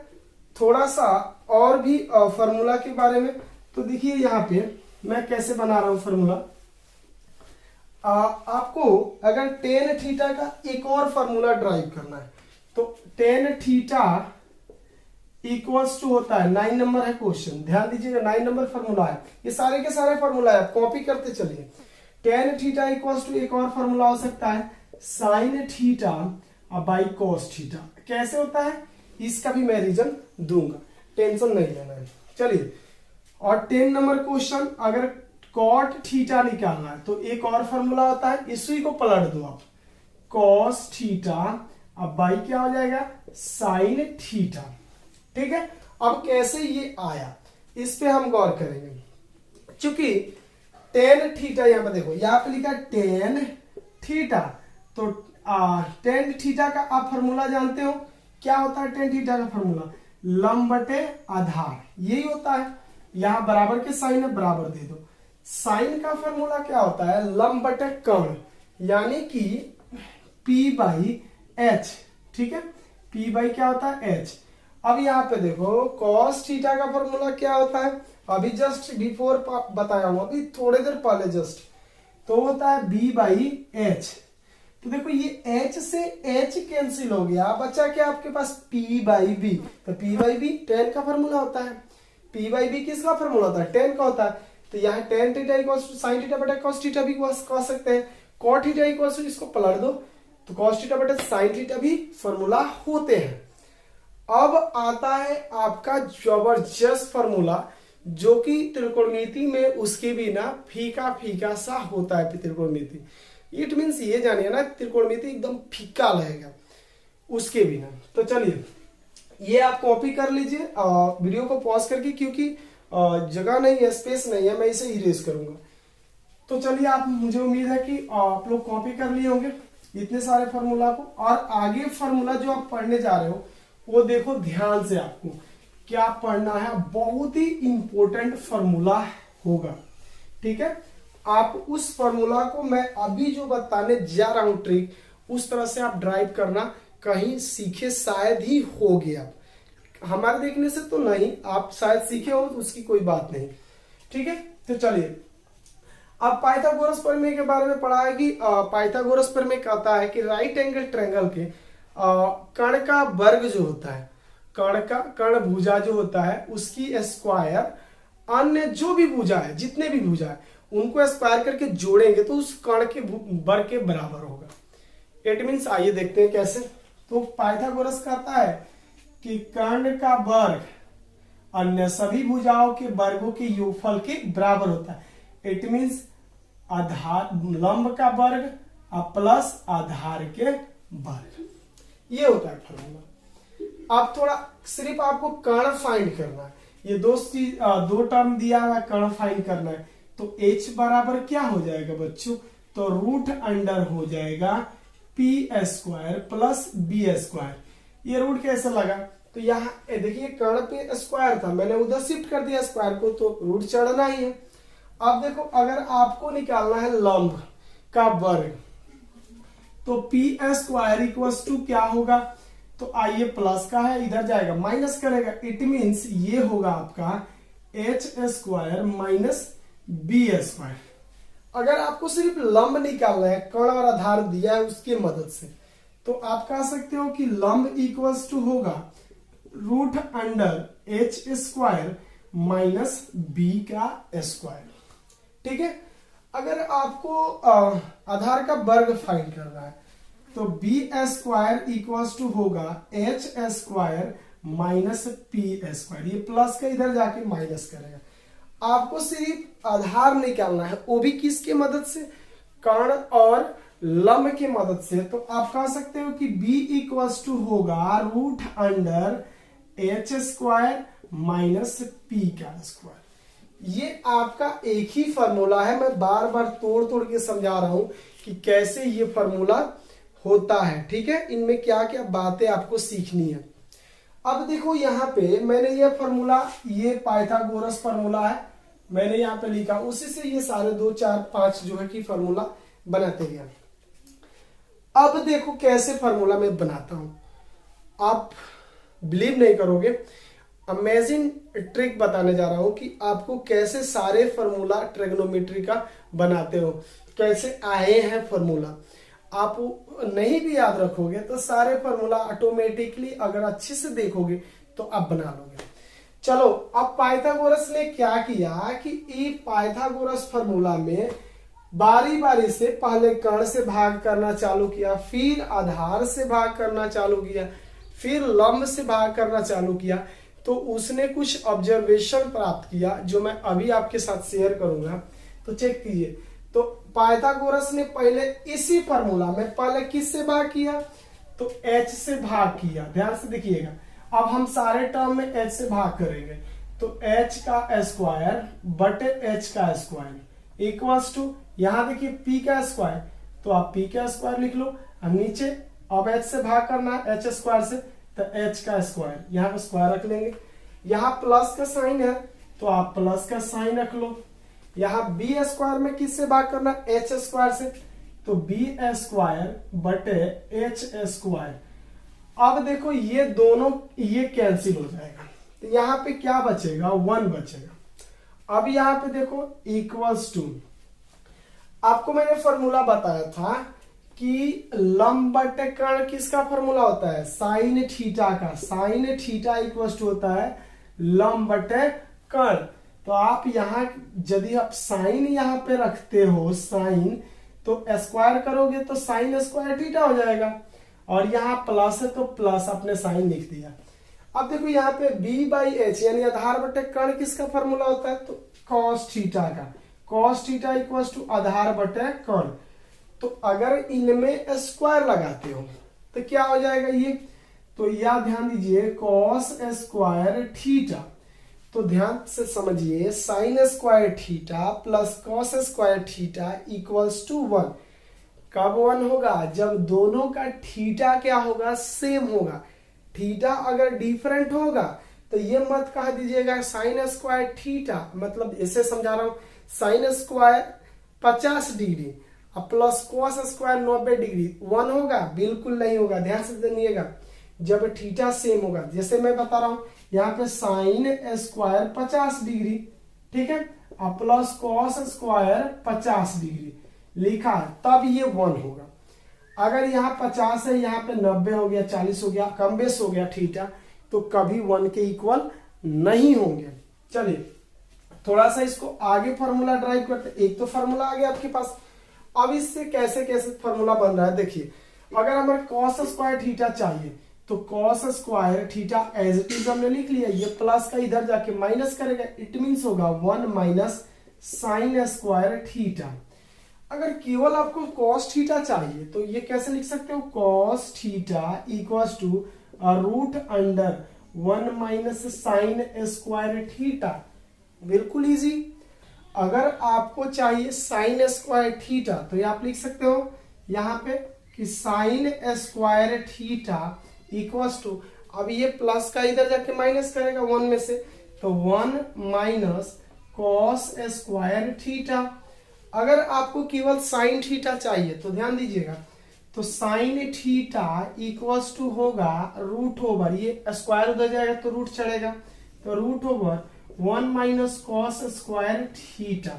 थोड़ा सा और भी फॉर्मूला के बारे में। तो देखिए यहाँ पे मैं कैसे बना रहा हूं फॉर्मूला। आपको अगर टेन थीटा का एक और फॉर्मूला ड्राइव करना है, तो टेन थीटा इक्वल्स टू होता है 9 नंबर है क्वेश्चन, ध्यान दीजिएगा 9 नंबर फॉर्मूला है, ये सारे के सारे फॉर्मूला है, कॉपी करते चलिए। टेन थीटा इक्वल्स टू एक और फॉर्मूला हो सकता है sine theta by cos theta. कैसे होता है इसका भी मैं रीजन दूंगा, टेंशन नहीं लेना है। चलिए, और 10 नंबर क्वेश्चन अगर कॉट थीटा निकालना है तो एक और फॉर्मूला होता है, इसी को पलट दो आप, कॉस थीटा अब बाई क्या हो जाएगा साइन थीटा, ठीक है। अब कैसे ये आया इस पे हम गौर करेंगे, क्योंकि टेन थीटा यहाँ पे देखो, यहाँ पे लिखा टेन थीटा, तो टेन थीटा का आप फॉर्मूला जानते हो क्या होता है, टेन थीटा का फॉर्मूला लंब बटे आधार, यही होता है। यहां बराबर के साइन है, बराबर दे दो। साइन का फॉर्मूला क्या होता है लंब बटे कर्ण, यानी कि P बाई एच, ठीक है, P बाई क्या होता है एच। अब यहाँ पे देखो कॉस थीटा का फॉर्मूला क्या होता है, अभी जस्ट बिफोर बताया हूं, अभी थोड़ी देर पहले जस्ट, तो होता है B बाई एच, तो देखो ये h से h कैंसिल हो गया, बचा क्या आपके पास p बाई बी। तो p बाई बी tan का फॉर्मूला होता है, p बाई बी किसका फॉर्मूला होता है, tan का होता है। तो यहाँ tan theta equals to sin theta बटा cos थीटा भी कह सकते हैं, cot थीटा इक्वल्स टू इसको पलट दो तो cos थीटा बटा sin थीटा भी फॉर्मूला होते हैं। अब आता है आपका जबरदस्त फॉर्मूला जो कि त्रिकोणमिति में उसके बिना फीका फीका सा होता है त्रिकोणमिति। इट मीन्स ये जानिए ना त्रिकोणमिति एकदम फीका रहेगा उसके बिना। तो चलिए ये आप कॉपी कर लीजिए वीडियो को पॉज करके, क्योंकि जगह नहीं है, स्पेस नहीं है, मैं इसे इरेज करूंगा। तो चलिए आप, मुझे उम्मीद है कि आप लोग कॉपी कर लिए होंगे इतने सारे फॉर्मूला को, और आगे फॉर्मूला जो आप पढ़ने जा रहे हो वो देखो ध्यान से, आपको क्या पढ़ना है, बहुत ही इंपॉर्टेंट फॉर्मूला होगा, ठीक है। आप उस फॉर्मूला को मैं अभी जो बताने जा रहा हूं ट्रिक, उस तरह से आप ड्राइव करना कहीं सीखे शायद ही हो गया, हमारे देखने से तो नहीं, आप शायद सीखे हो तो उसकी कोई बात नहीं, ठीक है। तो चलिए अब पाइथागोरस प्रमेय के बारे में पढ़ा है कि पाइथागोरस प्रमेय कहता है कि राइट एंगल ट्रायंगल के कर्ण का वर्ग जो होता है, कर्ण भुजा जो होता है उसकी स्क्वायर अन्य जो भी भुजा है, जितने भी भुजा है उनको स्क्वायर करके जोड़ेंगे तो उस कर्ण के वर्ग के बराबर होगा। इट मीन्स आइए देखते हैं कैसे। तो पाइथागोरस कहता है कि कर्ण का वर्ग अन्य सभी भुजाओं के वर्गों के योगफल के बराबर होता है। इट मीन्स आधार लंब का वर्ग प्लस आधार के वर्ग, ये होता है फॉर्मूला। अब थोड़ा सिर्फ आपको कर्ण फाइंड करना है, ये दो टर्म दिया हुआ है, कर्ण फाइंड करना है। तो h बराबर क्या हो जाएगा बच्चों, तो रूट अंडर हो जाएगा P square plus B square. ये रूट कैसे लगा, तो यहाँ देखिए कर्ण पे स्क्वायर था, मैंने उधर शिफ्ट कर दिया स्क्वायर को, तो रूट चढ़ना ही है। अब देखो अगर आपको निकालना है लंब का वर्ग, तो पी स्क्वायर इक्वल्स टू क्या होगा, तो आइए प्लस का है इधर जाएगा माइनस करेगा। इट मीन्स ये होगा आपका H square minus B square. अगर आपको सिर्फ लंब निकालना है, कर्ण और आधार दिया है उसकी मदद से, तो आप कह सकते हो कि लंब इक्वल्स टू होगा root under H square minus B का स्क्वायर, ठीक है। अगर आपको आधार का वर्ग फाइंड करना है तो बी स्क्वायर इक्वल्स टू होगा H square minus P square, ये प्लस का इधर जाके माइनस करेगा। आपको सिर्फ आधार निकालना है, वो भी किसके मदद से, कर्ण और लंब के मदद से। तो आप कह सकते हो कि b इक्वल्स टू होगा root under H square minus P का स्क्वायर। ये आपका एक ही फॉर्मूला है, मैं बार बार तोड़ तोड़ के समझा रहा हूं कि कैसे ये फॉर्मूला होता है, ठीक है। इनमें क्या क्या बातें आपको सीखनी है। अब देखो यहाँ पे मैंने ये फॉर्मूला, ये पाइथागोरस फॉर्मूला है, मैंने यहाँ पे लिखा, उसी से ये सारे 2 4 5 जो है कि फॉर्मूला बनाते गया। अब देखो कैसे फॉर्मूला मैं बनाता हूं, आप बिलीव नहीं करोगे, अमेजिंग ट्रिक बताने जा रहा हूं कि आपको कैसे सारे फॉर्मूला ट्रिग्नोमेट्री का बनाते हो, कैसे आए हैं फॉर्मूला। आप नहीं भी याद रखोगे तो सारे फॉर्मूला ऑटोमेटिकली अगर अच्छे से देखोगे तो आप बना लोगे। चलो अब पाइथागोरस ने क्या किया कि ये पाइथागोरस फॉर्मूला में बारी बारी से पहले कर्ण से भाग करना चालू किया, फिर आधार से भाग करना चालू किया, फिर लंब से भाग करना चालू किया। तो उसने कुछ ऑब्जर्वेशन प्राप्त किया जो मैं अभी आपके साथ शेयर करूंगा, तो चेक कीजिए। तो पाइथागोरस ने पहले इसी फॉर्मूला में पहले किससे भाग किया, तो h से भाग किया, ध्यान से देखिएगा। अब हम सारे टर्म में h से भाग करेंगे, तो h का स्क्वायर बटे h का स्क्वायर इक्वल्स टू, यहां देखिए p का स्क्वायर, तो आप p का स्क्वायर लिख लो। अब नीचे अब h से भाग करना है h स्क्वायर से, तो h का स्क्वायर, यहाँ पे स्क्वायर रख लेंगे। यहाँ प्लस का साइन है तो आप प्लस का साइन रख लो। यहाँ बी स्क्वायर में किससे भाग करना, एच स्क्वायर से, तो बी स्क्वायर बटे एच स्क्वायर। अब देखो ये दोनों ये कैंसिल हो जाएगा, तो यहाँ पे क्या बचेगा, 1 बचेगा। अब यहाँ पे देखो इक्वल्स टू, आपको मैंने फॉर्मूला बताया था कि लंब बटे कर्ण किसका फॉर्मूला होता है, साइन थीटा का। साइन थीटा इक्वल टू होता है लंब बटे कर्ण। तो आप यहाँ यदि आप साइन यहाँ पे रखते हो साइन, तो स्क्वायर करोगे तो साइन स्क्वायर थीटा हो जाएगा, और यहाँ प्लस है तो प्लस अपने साइन लिख दिया। अब देखो यहाँ पे b बाई एच यानी आधार बटे कर्ण किसका फॉर्मूला होता है, तो कॉस थीटा का। कॉस थीटा इक्वल टू आधार बटे कर्ण। तो अगर इनमें स्क्वायर लगाते हो तो क्या हो जाएगा ये, तो यह ध्यान दीजिए कॉस स्क्वायर थीटा। तो ध्यान से समझिए sine square theta plus cos square theta equals to 1। कब 1 होगा, जब दोनों का थीटा क्या होगा, सेम होगा। थीटा अगर डिफरेंट होगा तो ये मत कह दीजिएगा साइन स्क्वायर थीटा, मतलब इसे समझा रहा हूं, साइन स्क्वायर 50 डिग्री अब प्लस कॉस स्क्वायर 90 डिग्री 1 होगा, बिल्कुल नहीं होगा। ध्यान से जानिएगा जब थीटा सेम होगा, जैसे मैं बता रहा हूं यहाँ पे साइन स्क्वायर 50 डिग्री, ठीक है, अब प्लस कॉस स्क्वायर 50 डिग्री लिखा, तब ये 1 होगा। अगर यहाँ 50 है, यहाँ पे 90 हो गया, 40 हो गया, कम बेस हो गया थीटा, तो कभी 1 के इक्वल नहीं होंगे। चलिए थोड़ा सा इसको आगे फॉर्मूला ड्राइव करते। एक तो फॉर्मूला आ गया आपके पास, अब इससे कैसे कैसे फॉर्मूला बन रहा है देखिए। अगर हमें कॉस स्क्वायर थीटा चाहिए तो cos square theta as it is हमने लिख लिया, ये प्लस का इधर जाके माइनस करेगा, इट मीन्स होगा 1 माइनस साइन स्क्वायर थीटा। अगर केवल आपको कॉस थीटा चाहिए तो ये कैसे लिख सकते हो, cos theta equals to root under 1 minus sine square theta. बिल्कुल इजी। अगर आपको चाहिए साइन स्क्वायर थीटा तो ये आप लिख सकते हो यहाँ पे कि sine square theta equals to, अब ये प्लस का इधर जाके माइनस करेगा 1 में से, तो 1 माइनस कॉस स्क्वायर थीटा। अगर आपको केवल साइन थीटा चाहिए तो ध्यान दीजिएगा, तो साइन थीटा इक्वल्स टू होगा रूट ओवर, ये स्क्वायर उधर जाएगा तो रूट चढ़ेगा, तो root over 1 minus cos square theta.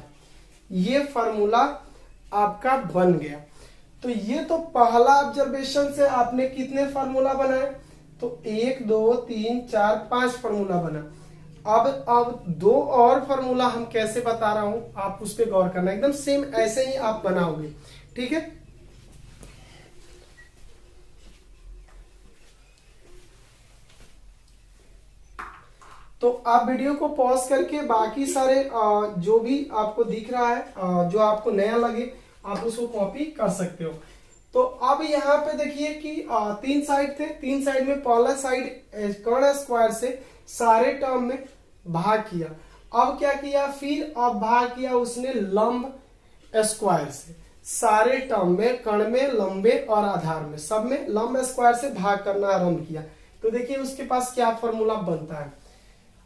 ये फॉर्मूला आपका बन गया। तो ये तो पहला ऑब्जर्वेशन से आपने कितने फार्मूला बनाए, तो 1 2 3 4 5 फार्मूला बना। अब 2 और फार्मूला हम कैसे बता रहा हूं, आप उस पर गौर करना, एकदम सेम ऐसे ही आप बनाओगे, ठीक है। तो आप वीडियो को पॉज करके बाकी सारे जो भी आपको दिख रहा है, जो आपको नया लगे, आप उसको कॉपी कर सकते हो। तो अब यहाँ पे देखिए कि 3 साइड थे, 3 साइड में पहला साइड कर्ण स्क्वायर से सारे टर्म में भाग किया। अब क्या किया, फिर अब भाग किया उसने लंब स्क्वायर से। सारे टर्म में कर्ण में, लंबे और आधार में, सब में लंब स्क्वायर से भाग करना आरंभ किया। तो देखिए उसके पास क्या फॉर्मूला बनता है।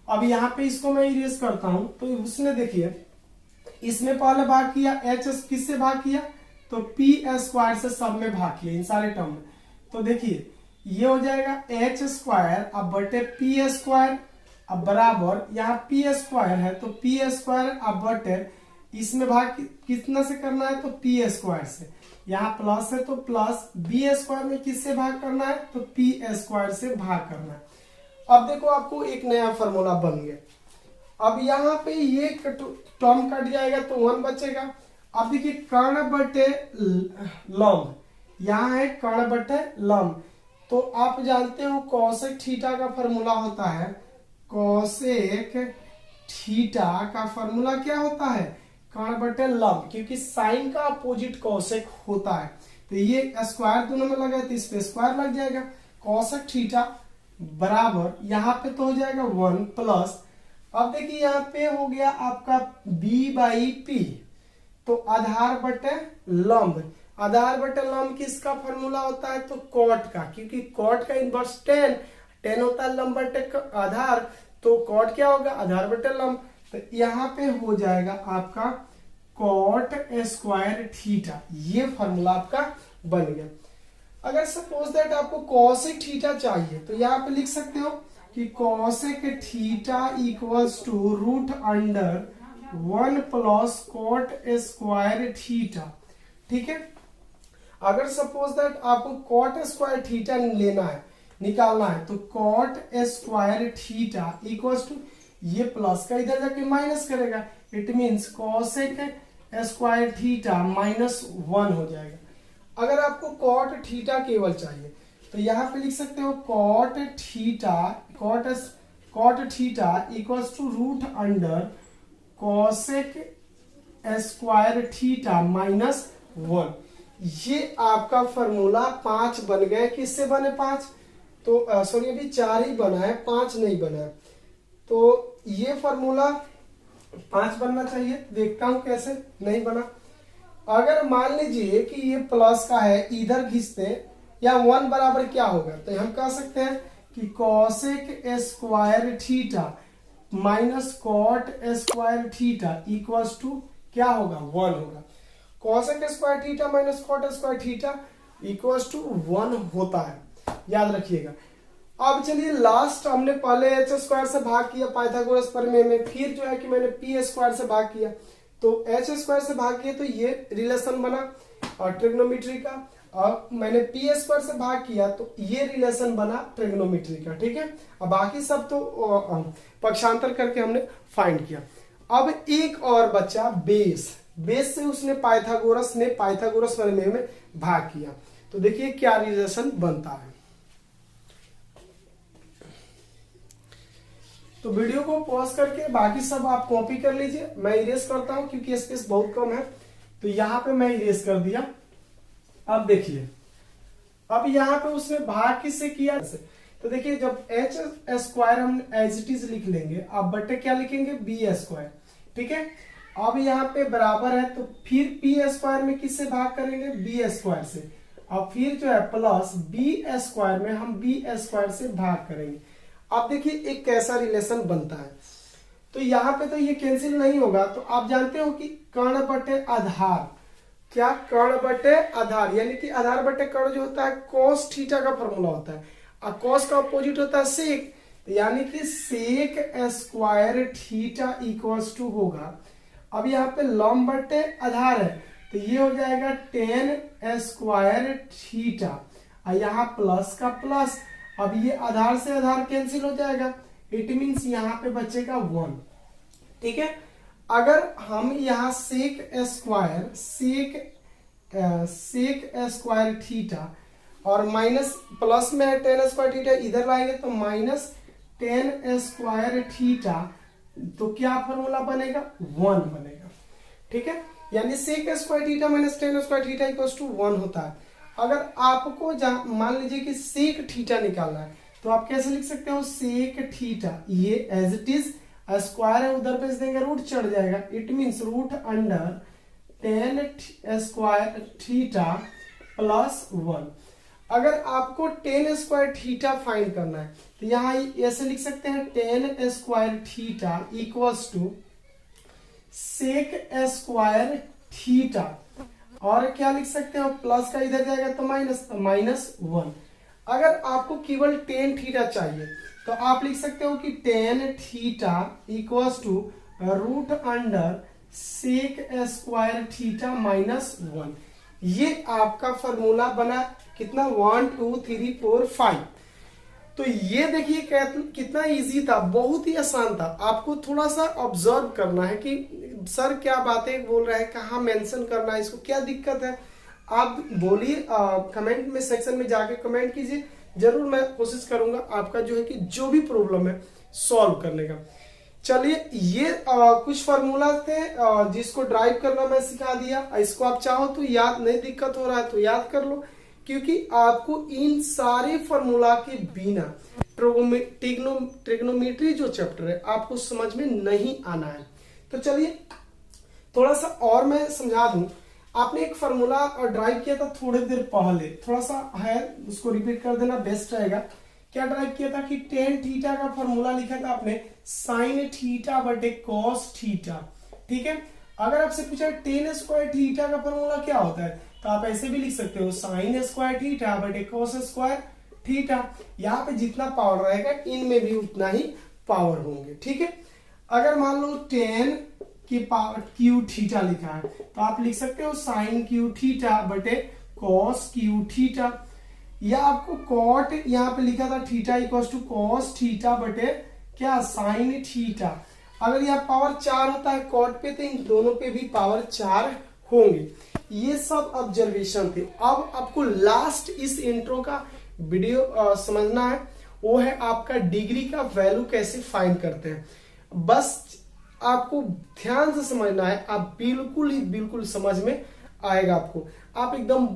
अब यहाँ पे इसको मैं इरेज करता हूं, तो उसने देखिए इसमें पहले भाग किया, एच किससे भाग किया, तो पी स्क्वायर से सब में भाग किया, इन सारे टर्म में। तो देखिए ये हो जाएगा एच स्क्वायर अब बटे पी स्क्वायर, अब बराबर यहाँ पी स्क्वायर है तो पी स्क्वायर अब बटे इसमें भाग कितना से करना है, तो पी स्क्वायर से। यहाँ प्लस है तो प्लस बी स्क्वायर में किससे भाग करना है, तो पी स्क्वायर से भाग करना है। अब देखो आपको एक नया फॉर्मूला बन गया। अब यहाँ पे ये टर्म कट जाएगा तो 1 बचेगा। अब देखिए कर्ण बटे लंब, यहाँ है कर्ण बटे लंब। तो आप जानते हो कॉसेक थीटा का फॉर्मूला होता है, कॉसेक थीटा का फॉर्मूला क्या होता है, कर्ण बटे लंब, क्योंकि साइन का अपोजिट कॉसेक होता है। तो ये स्क्वायर दोनों में लगा तो इस पे स्क्वायर लग जाएगा, कॉसेक थीटा बराबर यहाँ पे तो हो जाएगा 1 प्लस, अब देखिए यहाँ पे हो गया आपका b बाई पी, तो आधार बटे लंब। आधार बटे लंब किसका फॉर्मूला होता है, तो कॉट का, क्योंकि कॉट का इनवर्स 10 होता है लंब बटे आधार, तो कॉट क्या होगा, आधार बटे लंब। तो यहाँ पे हो जाएगा आपका कॉट स्क्वायर थीटा, ये फॉर्मूला आपका बन गया। अगर सपोज दैट आपको कॉसेक थीटा चाहिए तो यहाँ पे लिख सकते हो कि cosec theta equals to root under 1 plus cot square theta, ठीक है। अगर सपोज दैट आपको कॉट स्क्वायर थीटा लेना है, निकालना है, तो cot square theta equals to ये प्लस का इधर जाके माइनस करेगा, it means cosec square theta -1 हो जाएगा। अगर आपको कॉट थीटा केवल चाहिए तो यहाँ पे लिख सकते हो cot theta equals to root under cosec square theta -1। ये आपका फॉर्मूला 5 बन गए। किससे बने 5? तो सॉरी अभी 4 ही बना है, 5 नहीं बना है। तो ये फॉर्मूला 5 बनना चाहिए। देखता हूं कैसे नहीं बना। अगर मान लीजिए कि ये प्लस का है, इधर खींचते या 1 बराबर क्या होगा, तो हम कह सकते हैं कि cosec square theta minus cot square theta equals to क्या होगा, 1 होगा। Cosec square theta minus cot square theta equals to 1 होता है, याद रखिएगा। अब चलिए लास्ट, हमने पहले एच स्क्वायर से भाग किया पाइथागोरस प्रमेय में, फिर जो है कि मैंने पी स्क्वायर से भाग किया, तो एच स्क्वायर से भाग किया तो ये रिलेशन बना और ट्रिग्नोमेट्री का, और मैंने पी स्क्वायर से भाग किया तो ये रिलेशन बना ट्रिग्नोमेट्री का। ठीक है, अब बाकी सब तो पक्षांतर करके हमने फाइंड किया। अब एक और बच्चा बेस से उसने पाइथागोरस प्रमेय में भाग किया, तो देखिए क्या रिलेशन बनता है। तो वीडियो को पॉज करके बाकी सब आप कॉपी कर लीजिए। मैं इरेज करता हूं क्योंकि स्पेस बहुत कम है, तो यहां पे मैं इरेज कर दिया। अब देखिए, अब यहां पे उसने भाग किससे किया, तो देखिए जब एच स्क्वायर हम एज इट इज लिख लेंगे, अब बटे क्या लिखेंगे, बी स्क्वायर। ठीक है, अब यहाँ पे बराबर है तो फिर पी स्क्वायर में किससे भाग करेंगे, बी स्क्वायर से, अब फिर जो है प्लस बी स्क्वायर में हम बी स्क्वायर से भाग करेंगे। अब देखिए एक कैसा रिलेशन बनता है, तो यहाँ पे तो ये कैंसिल नहीं होगा। तो आप जानते हो कि कर्ण बटे आधार, क्या कर्ण बटे आधार, यानी कि आधार बटे कर्ण जो होता है कॉस थीटा का फॉर्मूला होता है, और कॉस का अपोजिट होता है सेक, तो यानी कि sec square theta equals to होगा। अब यहाँ पे लंब बटे आधार है तो ये हो जाएगा टेन स्क्वायर थीटा, और यहाँ प्लस का प्लस, अब ये आधार से आधार कैंसिल हो जाएगा, इट मीन्स यहाँ पे बचेगा 1। ठीक है, अगर हम यहाँ सेक स्क्वायर थीटा और माइनस प्लस में है टेन स्क्वायर थीटा, इधर लाएंगे तो माइनस टेन स्क्वायर थीटा, तो क्या फॉर्मूला बनेगा, 1 बनेगा। ठीक है, यानी sec square theta minus tan square theta equals to 1 होता है। अगर आपको मान लीजिए कि सेक थीटा निकालना है, तो आप कैसे लिख सकते हो, सेक थीटा, ये एज इट इज स्क्वायर है, उधर भेज देंगे रूट चढ़ जाएगा, it means root under tan square theta plus 1। अगर आपको टेन स्क्वायर थीटा फाइंड करना है तो यहाँ ऐसे लिख सकते हैं, tan square theta equals to sec square theta, और क्या लिख सकते हो, प्लस का इधर जाएगा तो -1। अगर आपको केवल टेन थीटा चाहिए तो आप लिख सकते हो कि tan theta equals to root under sec square theta -1। ये आपका फॉर्मूला बना कितना, 1 2 3 4 5। तो ये देखिए कितना इजी था, बहुत ही आसान था। आपको थोड़ा सा ऑब्जर्व करना है कि सर क्या बातें बोल रहे हैं, कहाँ मेंशन करना है, इसको क्या दिक्कत है, आप बोलिए, कमेंट में सेक्शन में जाके कमेंट कीजिए, जरूर मैं कोशिश करूंगा आपका जो है कि जो भी प्रॉब्लम है सॉल्व करने का। चलिए ये कुछ फॉर्मूला थे जिसको ड्राइव करना मैं सिखा दिया। इसको आप चाहो तो याद, नहीं दिक्कत हो रहा है तो याद कर लो, क्योंकि आपको इन सारे फॉर्मूला के बिना ट्रिग्नोमेट्री जो चैप्टर है आपको समझ में नहीं आना है। तो चलिए थोड़ा सा और मैं समझा दूं। आपने एक फॉर्मूला ड्राइव किया था थोड़ी देर पहले, थोड़ा सा है उसको रिपीट कर देना बेस्ट रहेगा। क्या ड्राइव किया था कि टेन थीटा का फॉर्मूला लिखा था आपने साइन थीटा बटे कॉस थीटा। ठीक है, अगर आपसे पूछा टेन स्क्वायर थीटा का फॉर्मूला क्या होता है, तो आप ऐसे भी लिख सकते हो साइन स्क्वायर थीटा बटे कॉस स्क्वायर थीटा। यहाँ पे जितना पावर रहेगा इनमें भी उतना ही पावर होंगे। ठीक है, अगर मान लो टेन की पावर क्यू थीटा लिखा है तो आप लिख सकते हो साइन क्यू थीटा बटे कॉस क्यू थीटा, या आपको कॉट यहाँ पे लिखा था theta equal to cos theta बटे क्या साइन थीटा। अगर यहाँ पावर 4 होता है कॉट पे तो इन दोनों पे भी पावर 4 होंगे। ये सब ऑब्जर्वेशन थे। अब आपको लास्ट इस इंट्रो का वीडियो समझना है, वो है आपका डिग्री का वैल्यू कैसे फाइंड करते हैं। बस आपको ध्यान से समझना है, आप बिल्कुल समझ में आएगा आपको। आप एकदम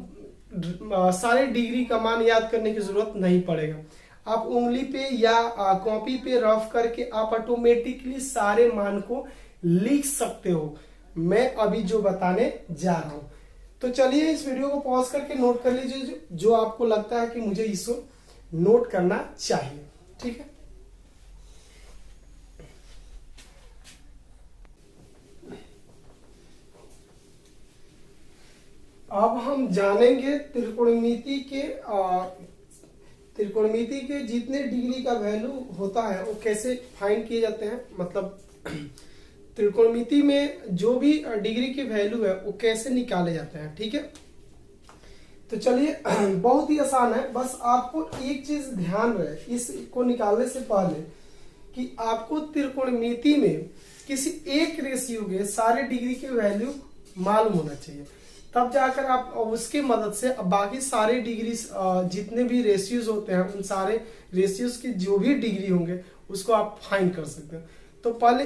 सारे डिग्री का मान याद करने की जरूरत नहीं पड़ेगा। आप उंगली पे या कॉपी पे रफ करके आप ऑटोमेटिकली सारे मान को लिख सकते हो, मैं अभी जो बताने जा रहा हूं। तो चलिए इस वीडियो को पॉज करके नोट कर लीजिए जो आपको लगता है कि मुझे इसको नोट करना चाहिए, ठीक है। अब हम जानेंगे त्रिकोणमिति के जितने डिग्री का वैल्यू होता है वो कैसे फाइंड किए जाते हैं। मतलब त्रिकोणमिति में जो भी डिग्री की वैल्यू है वो कैसे निकाले जाते हैं, ठीक है। तो चलिए बहुत ही आसान है, बस आपको एक चीज ध्यान रहे इसको निकालने से पहले कि आपको त्रिकोणमिति में किसी एक रेशियो के सारे डिग्री के वैल्यू मालूम होना चाहिए, तब जाकर आप उसकी मदद से बाकी सारे डिग्री जितने भी रेशियोज होते हैं उन सारे रेशियोज की जो भी डिग्री होंगे उसको आप फाइंड कर सकते हैं। तो पहले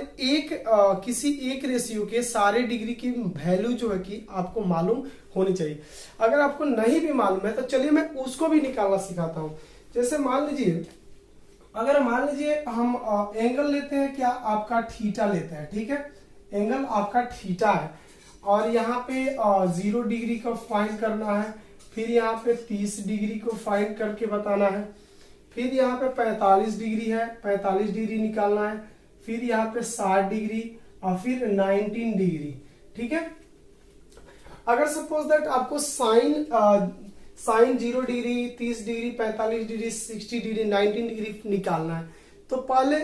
किसी एक रेशियो के सारे डिग्री की वैल्यू जो है कि आपको मालूम होनी चाहिए। अगर आपको नहीं भी मालूम है तो चलिए मैं उसको भी निकालना सिखाता हूँ। जैसे मान लीजिए हम एंगल लेते हैं, क्या आपका थीटा लेते हैं, ठीक है। एंगल आपका थीटा है और यहाँ पे 0 डिग्री को फाइंड करना है, फिर यहाँ पे 30 डिग्री को फाइंड करके बताना है, फिर यहाँ पे 45 डिग्री है, 45 डिग्री निकालना है, फिर यहाँ पे 60 डिग्री और फिर 19 डिग्री, ठीक है। अगर सपोज दैट आपको sine 0 degree, 30 degree, 45 degree, 60 degree, 19 degree निकालना है तो पहले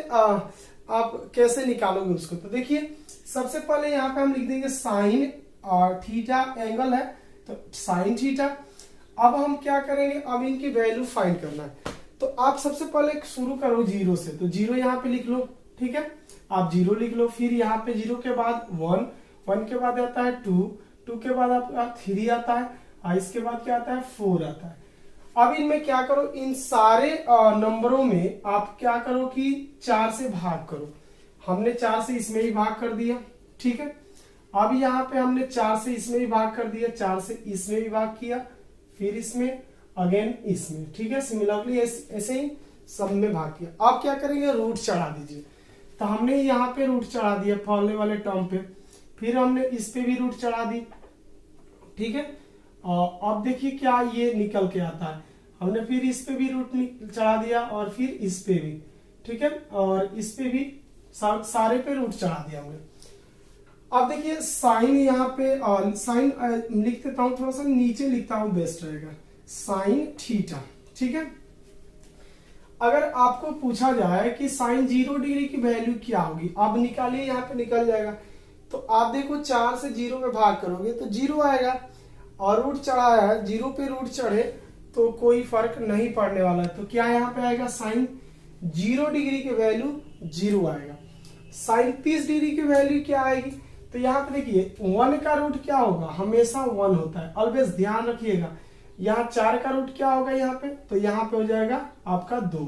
आप कैसे निकालोगे उसको। तो देखिए सबसे पहले यहाँ पे हम लिख देंगे साइन और थीटा एंगल है तो साइन थीटा। अब हम क्या करेंगे, अब इनकी वैल्यू फाइंड करना है। तो आप सबसे पहले शुरू करो 0 से, तो 0 यहाँ पे लिख लो, ठीक है। आप 0 लिख लो, फिर यहाँ पे 0 के बाद 1, 1 के बाद आता है 2, 2 के बाद आपका 3 आता है और इसके बाद क्या आता है 4 आता है। अब इनमें क्या करो, इन सारे नंबरों में आप क्या करो कि 4 से भाग करो। हमने 4 से इसमें भी भाग कर दिया, ठीक है। अब यहाँ पे हमने 4 से इसमें भी भाग कर दिया, 4 से इसमें भी भाग किया, फिर इसमें अगेन इसमें, ठीक है। सिमिलरली ऐसे ही सब में भाग किया। अब क्या करेंगे, रूट चढ़ा दीजिए। तो हमने यहाँ पे रूट चढ़ा दिया फॉलने वाले टर्म पे, फिर हमने इस पे भी रूट चढ़ा दी, ठीक है। अब देखिए क्या ये निकल के आता है, हमने फिर इस पे भी रूट चढ़ा दिया और फिर इस पे भी, ठीक है, और इस पे भी सारे पे रूट चढ़ा दिया हमने। अब देखिए साइन यहाँ पे साइन लिख देता हूं, थोड़ा सा नीचे लिखता हूं बेस्ट रहेगा, साइन थीटा, ठीक है। अगर आपको पूछा जाए कि साइन 0 डिग्री की वैल्यू क्या होगी, अब निकालिए, यहाँ पे निकल जाएगा। तो आप देखो 4 से 0 में भाग करोगे तो 0 आएगा और रूट चढ़ाया है, 0 पे रूट चढ़े तो कोई फर्क नहीं पड़ने वाला है। तो क्या यहाँ पे आएगा, साइन 0 डिग्री की वैल्यू 0 आएगा। साइन 30 डिग्री की वैल्यू क्या आएगी, तो यहाँ पे देखिए 1 का रूट क्या होगा, हमेशा 1 होता है, ऑलवेज ध्यान रखिएगा। यहाँ 4 का रूट क्या होगा यहाँ पे, तो यहाँ पे हो जाएगा आपका 2,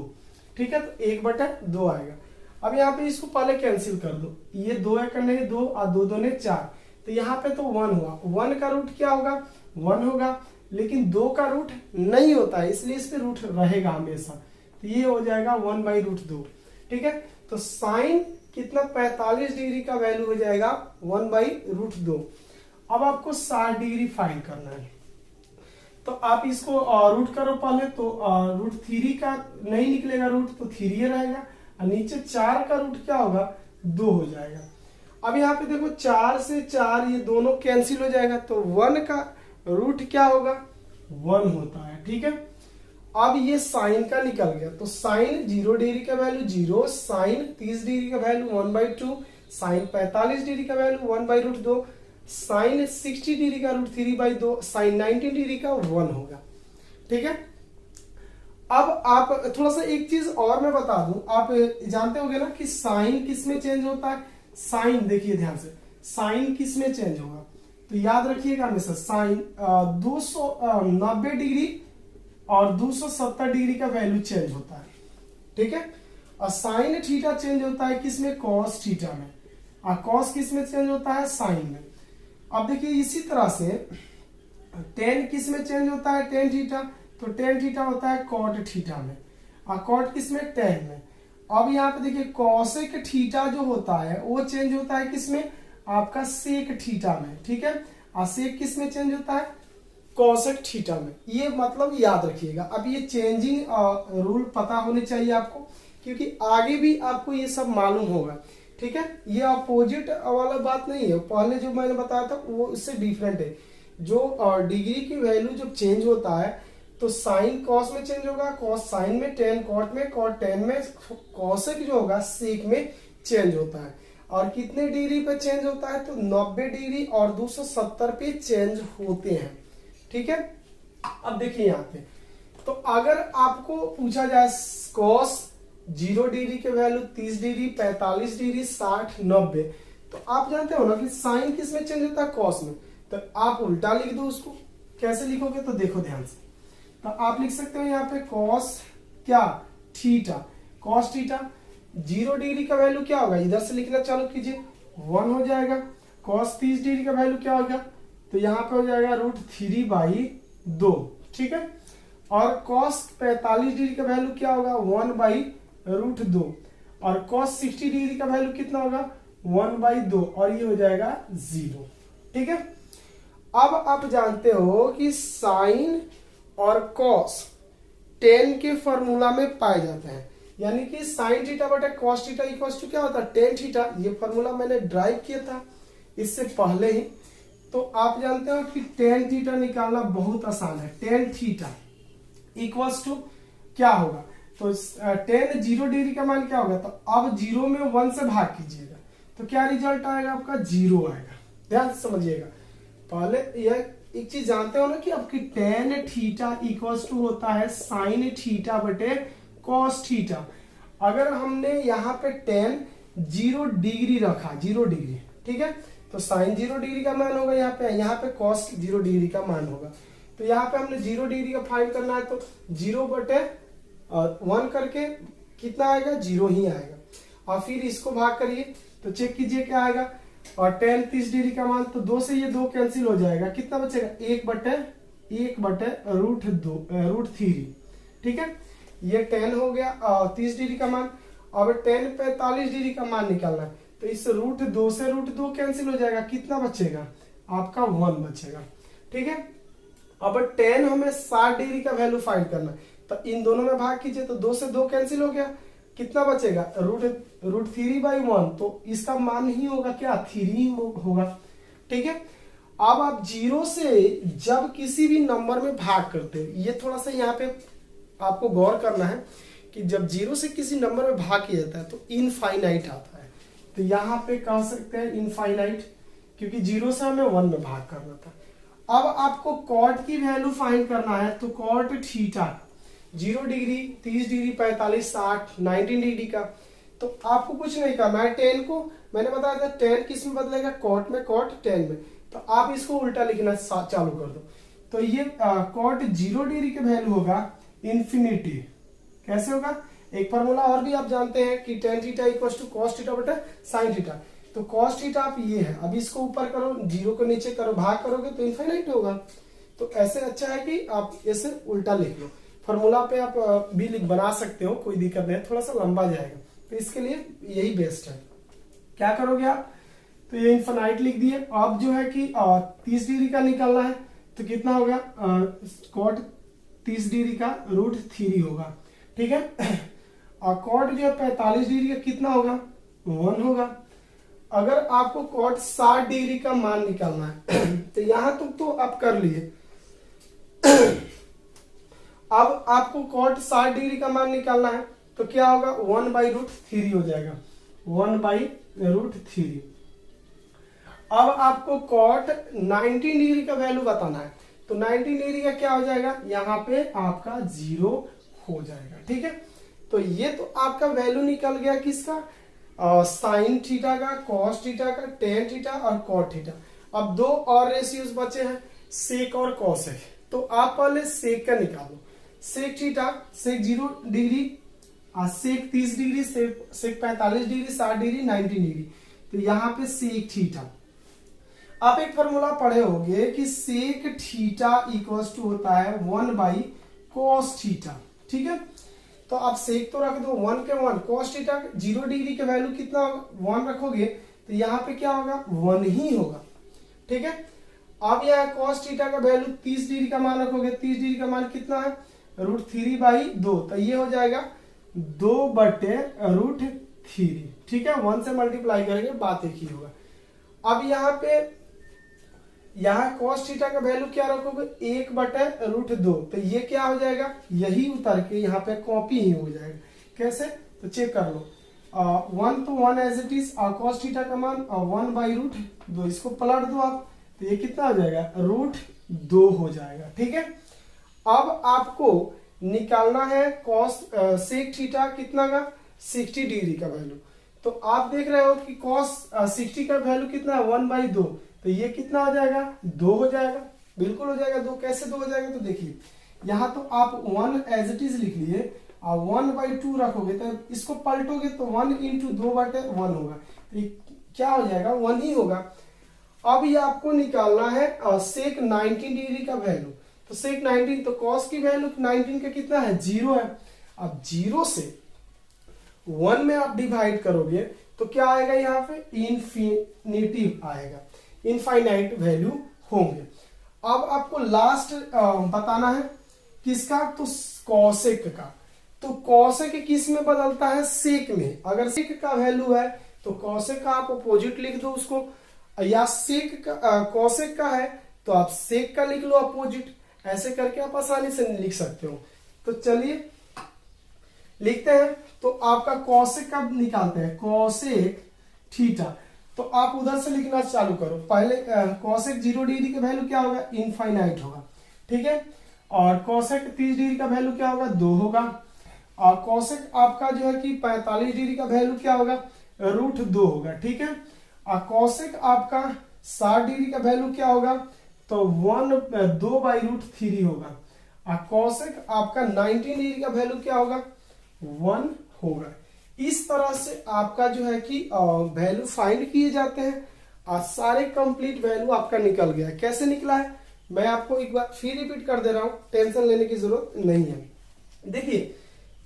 ठीक है। तो 1/2 आएगा। अब यहाँ पे इसको पहले कैंसिल कर दो, ये 2 एक नहीं 2 और 2 2 4, तो यहाँ पे तो 1 हुआ। 1 का रूट क्या होगा, 1 होगा, लेकिन 2 का रूट नहीं होता है इसलिए इस पे रूट रहेगा हमेशा, तो ये हो जाएगा 1/√2, ठीक है। तो साइन कितना 45 डिग्री का वैल्यू हो जाएगा 1/√2। अब आपको 60 डिग्री फाइंड करना है, तो आप इसको रूट करो पहले, तो √3 का नहीं निकलेगा रूट, तो 3 रहेगा और नीचे 4 का रूट क्या होगा 2 हो जाएगा। अब यहाँ पे देखो 4 से 4 ये दोनों कैंसिल हो जाएगा, तो 1 का रूट क्या होगा 1 होता है, ठीक है। अब ये साइन का निकल गया, तो साइन 0 डिग्री का वैल्यू 0, साइन 30 डिग्री का वैल्यू 1/2, साइन 45 डिग्री का वैल्यू 1/√2, साइन 60 डिग्री का √3/2 साइन 90 डिग्री का 1 होगा। ठीक है, अब आप थोड़ा सा एक चीज और मैं बता दूं, आप जानते होंगे ना कि साइन किस में चेंज होता है। साइन देखिए ध्यान से, साइन किस में चेंज होगा, तो याद रखिएगा हमेशा साइन 290 डिग्री और 270 डिग्री का वैल्यू चेंज होता है। ठीक है, और साइन थीटा चेंज होता है किसमें, कॉस थीटा में, और कॉस किस में चेंज होता है, साइन में। अब देखिए इसी तरह से टेन किस में चेंज होता है, टेन थीटा, तो टेन थीटा होता है कॉट थीटा में, और कॉट किस में, टेन में। अब यहाँ पे देखिए कॉसेक थीटा जो होता है वो चेंज होता है किसमें, आपका सेक थीटा में। ठीक है, और सेक किस में चेंज होता है, कॉसेक थीटा में। ये मतलब याद रखिएगा। अब ये चेंजिंग रूल पता होने चाहिए आपको, क्योंकि आगे भी आपको ये सब मालूम होगा। ठीक है, ये अपोजिट वाला बात नहीं है, पहले जो मैंने बताया था वो इससे डिफरेंट है। जो डिग्री की वैल्यू जब चेंज होता है तो साइन कॉस में चेंज होगा, कॉस साइन में, टेन कॉट में, कॉट टेन में, कॉसेक जो होगा सेक में चेंज होता है। और कितने डिग्री पे चेंज होता है, तो 90 डिग्री और 270 पे चेंज होते हैं। ठीक है, अब देखिए यहाँ पे, तो अगर आपको पूछा जाए कॉस 0 डिग्री के वैल्यू 30 डिग्री, 45 डिग्री, 60, 90, तो आप जानते हो ना कि साइन किस में चेंज होता है, कॉस में। तो आप उल्टा लिख दो उसको, कैसे लिखोगे, तो देखो ध्यान से, तो आप लिख सकते हो यहाँ पे कॉस क्या, थीटा, कॉस थीटा 0 डिग्री का वैल्यू क्या होगा, इधर से लिखना चालू कीजिए, 1 हो जाएगा। कॉस 30 डिग्री का वैल्यू क्या होगा, तो यहाँ पे हो जाएगा √3/2। ठीक है, और कॉस 45 डिग्री का वैल्यू क्या होगा, 1/√2, और कॉस 60 डिग्री का वैल्यू कितना होगा, 1/2, और ये हो जाएगा 0। ठीक है, अब आप जानते हो कि साइन और कॉस टेन के फॉर्मूला में पाए जाते हैं, यानी कि साइन थीटा बटा कॉस थीटा इक्वल टू क्या होता है, टेन थीटा। ये फॉर्मूला मैंने ड्राइव किया था इससे पहले ही। तो आप जानते हो कि टेन थीटा निकालना बहुत आसान है। टेन थीटा इक्वल्स टू क्या होगा, तो टेन 0 डिग्री का मान क्या होगा, तो अब 0 में 1 से भाग कीजिएगा तो क्या रिजल्ट आएगा, आपका 0 आएगा। ध्यान से समझिएगा, पहले यह एक चीज जानते हो ना कि आपकी टेन थीटा इक्वल्स टू होता है साइन थीटा बटे कॉस थीटा। अगर हमने यहाँ पे टेन 0 डिग्री रखा, 0 डिग्री, ठीक है, तो साइन 0 डिग्री का मान होगा यहाँ पे कॉस 0 डिग्री का मान होगा। तो यहाँ पे हमने 0 डिग्री का फाइंड करना है, तो 0 बटे 1 करके कितना आएगा, 0 ही आएगा। और फिर इसको भाग करिए तो चेक कीजिए क्या आएगा, और टेन 30 डिग्री का मान, तो 2 से ये 2 कैंसिल हो जाएगा, कितना बचेगा, 1/√3। ठीक है, ये 10 हो गया 30 डिग्री का मान। अब 10 45 डिग्री का मान निकालना है, तो इस √2 से √2 कैंसिल हो जाएगा, कितना बचेगा, आपका 1 बचेगा। ठीक है, अब 10 हमें 60 डिग्री का वैल्यू फाइंड करना है, तो इन दोनों में भाग कीजिए, तो 2 से 2 कैंसिल हो गया, कितना बचेगा, √3/1, तो इसका मान ही होगा क्या, 3 होगा। ठीक है, अब आप 0 से जब किसी भी नंबर में भाग करते हो, ये थोड़ा सा यहाँ पे आपको गौर करना है कि जब 0 से किसी नंबर में भाग किया जाता है तो इनफाइनाइट आता है। तो यहाँ पे कह सकते हैं इनफाइनाइट, क्योंकि 0 से हमें 1 में भाग करना था। अब आपको कॉट की वैल्यू फाइंड करना है, तो cot theta 0 degree, 30 degree, 45, 60, 90 degree का, तो आपको कुछ नहीं करना है। 10 को मैंने बताया था 10 किस में बदलेगा, कॉट में, कॉट 10 में, तो आप इसको उल्टा लिखना चालू कर दो। तो ये कॉट 0 डिग्री के वैल्यू होगा इन्फिनिटी। कैसे होगा, एक फॉर्मूला और भी आप जानते हैं कि tan theta equal to cos theta बटा साइन थीटा। तो कॉस थीटा आप ये है, अब इसको ऊपर करो, 0 को नीचे करो, भाग करोगे तो इनफाइनाइट होगा। तो ऐसे अच्छा है कि आप इसे उल्टा लिख लो। फॉर्मूला पे आप भी बना सकते हो, कोई दिक्कत नहीं, थोड़ा सा लंबा जाएगा, तो इसके लिए यही बेस्ट है। क्या करोगे आप, तो ये इनफाइनाइट लिख दिए। अब जो है कि 30 डिग्री का निकालना है, तो कितना होगा, कॉट 30 डिग्री का √3 होगा। ठीक है, और कॉट जो है 45 डिग्री का कितना होगा, 1 होगा। अगर आपको कॉट 60 डिग्री का मान निकालना है तो यहां तक तो आप कर लिए। अब आपको कॉट 60 डिग्री का मान निकालना है, तो क्या होगा, 1/√3 हो जाएगा, 1/√3। अब आपको कॉट 90 डिग्री का वैल्यू बताना है, तो 90 डिग्री का क्या हो जाएगा, यहाँ पे आपका 0 हो जाएगा। ठीक है, तो ये तो आपका वैल्यू निकल गया किसका, साइन थीटा का, कॉस थीटा का, टेन थीटा और कॉट थीटा। अब दो और रेशियोज बचे हैं, सेक और कॉसेक। तो आप पहले सेक का निकालो। सेक थीटा, सेक 0 डिग्री, सेक 30 डिग्री, सेक 45 डिग्री, 60 डिग्री, 90 डिग्री। तो यहाँ पे सेक थीटा, आप एक फॉर्मूला पढ़े होंगे कि सेक थीटा इक्वल्स टू होता है 1/cos थीटा। ठीक है, तो आप सेक तो रख दो 1 के 1, cos थीटा 0 डिग्री के वैल्यू कितना होगा 1 रखोगे, तो यहाँ पे क्या होगा 1 ही होगा। ठीक है, अब यहाँ cos थीटा का वैल्यू 30 डिग्री का मान रखोगे, 30 डिग्री का मान कितना है √3/2, तो ये हो जाएगा 2/√3। ठीक है, 1 से मल्टीप्लाई करेंगे बात एक ही होगा। अब यहाँ पे cos थीटा का वैल्यू क्या रखोगे 1/√2, तो ये क्या हो जाएगा, यही उतर के यहाँ पे कॉपी ही हो जाएगा। कैसे, तो चेक कर लो, 1 तो 1 as it is, cos theta का मान 1/√2, इसको पलट दो आप, तो ये कितना हो जाएगा √2 हो जाएगा। ठीक है, अब आपको निकालना है सेक थीटा कितना का 60 डिग्री का वैल्यू। तो आप देख रहे हो कि cos 60 का वैल्यू कितना है 1/2, तो ये कितना हो जाएगा 2 हो जाएगा, बिल्कुल हो जाएगा 2। कैसे 2 हो जाएगा, तो देखिए यहाँ तो आप 1 एज इट इज लिख लिए और 1/2 रखोगे, तो इसको पलटोगे तो 1 × 2/1 होगा, तो क्या हो जाएगा 1 ही होगा। अब ये आपको निकालना है सेक 90 डिग्री का वैल्यू। तो सेक 19, तो cos की वैल्यू 19 का कितना है 0 है। अब 0 से 1 में आप डिवाइड करोगे तो क्या आएगा, यहाँ पे इन्फिनिटिव आएगा, इनफाइनाइट वैल्यू होंगे। अब आपको लास्ट बताना है किसका, तो कॉसेक का। तो कॉसेक किस में बदलता है, सेक में। अगर सेक का वैल्यू है तो कॉसेक का आप अपोजिट लिख दो उसको, या सेक का कॉसेक का है तो आप सेक का लिख लो अपोजिट। ऐसे करके आप आसानी से लिख सकते हो। तो चलिए लिखते हैं। तो आपका कॉसेक का निकालते हैं, कॉसेक थीटा। तो आप उधर से लिखना चालू करो। पहले कॉसेक 0 डिग्री का वैल्यू क्या होगा, इनफाइनाइट होगा। ठीक है, और कॉसेक 30 डिग्री का वैल्यू क्या होगा 2 होगा। और कॉसेक आपका जो है कि 45 डिग्री का वैल्यू क्या होगा √2 होगा। ठीक है, और कॉसेक आपका 60 डिग्री का वैल्यू क्या होगा, तो 2/√3 होगा। और कॉसेक आपका 90 डिग्री का वैल्यू क्या होगा 1 होगा। इस तरह से आपका जो है कि वैल्यू फाइंड किए जाते हैं और सारे कंप्लीट वैल्यू आपका निकल गया। कैसे निकला है मैं आपको एक बार फिर रिपीट कर दे रहा हूं, टेंशन लेने की जरूरत नहीं है। देखिए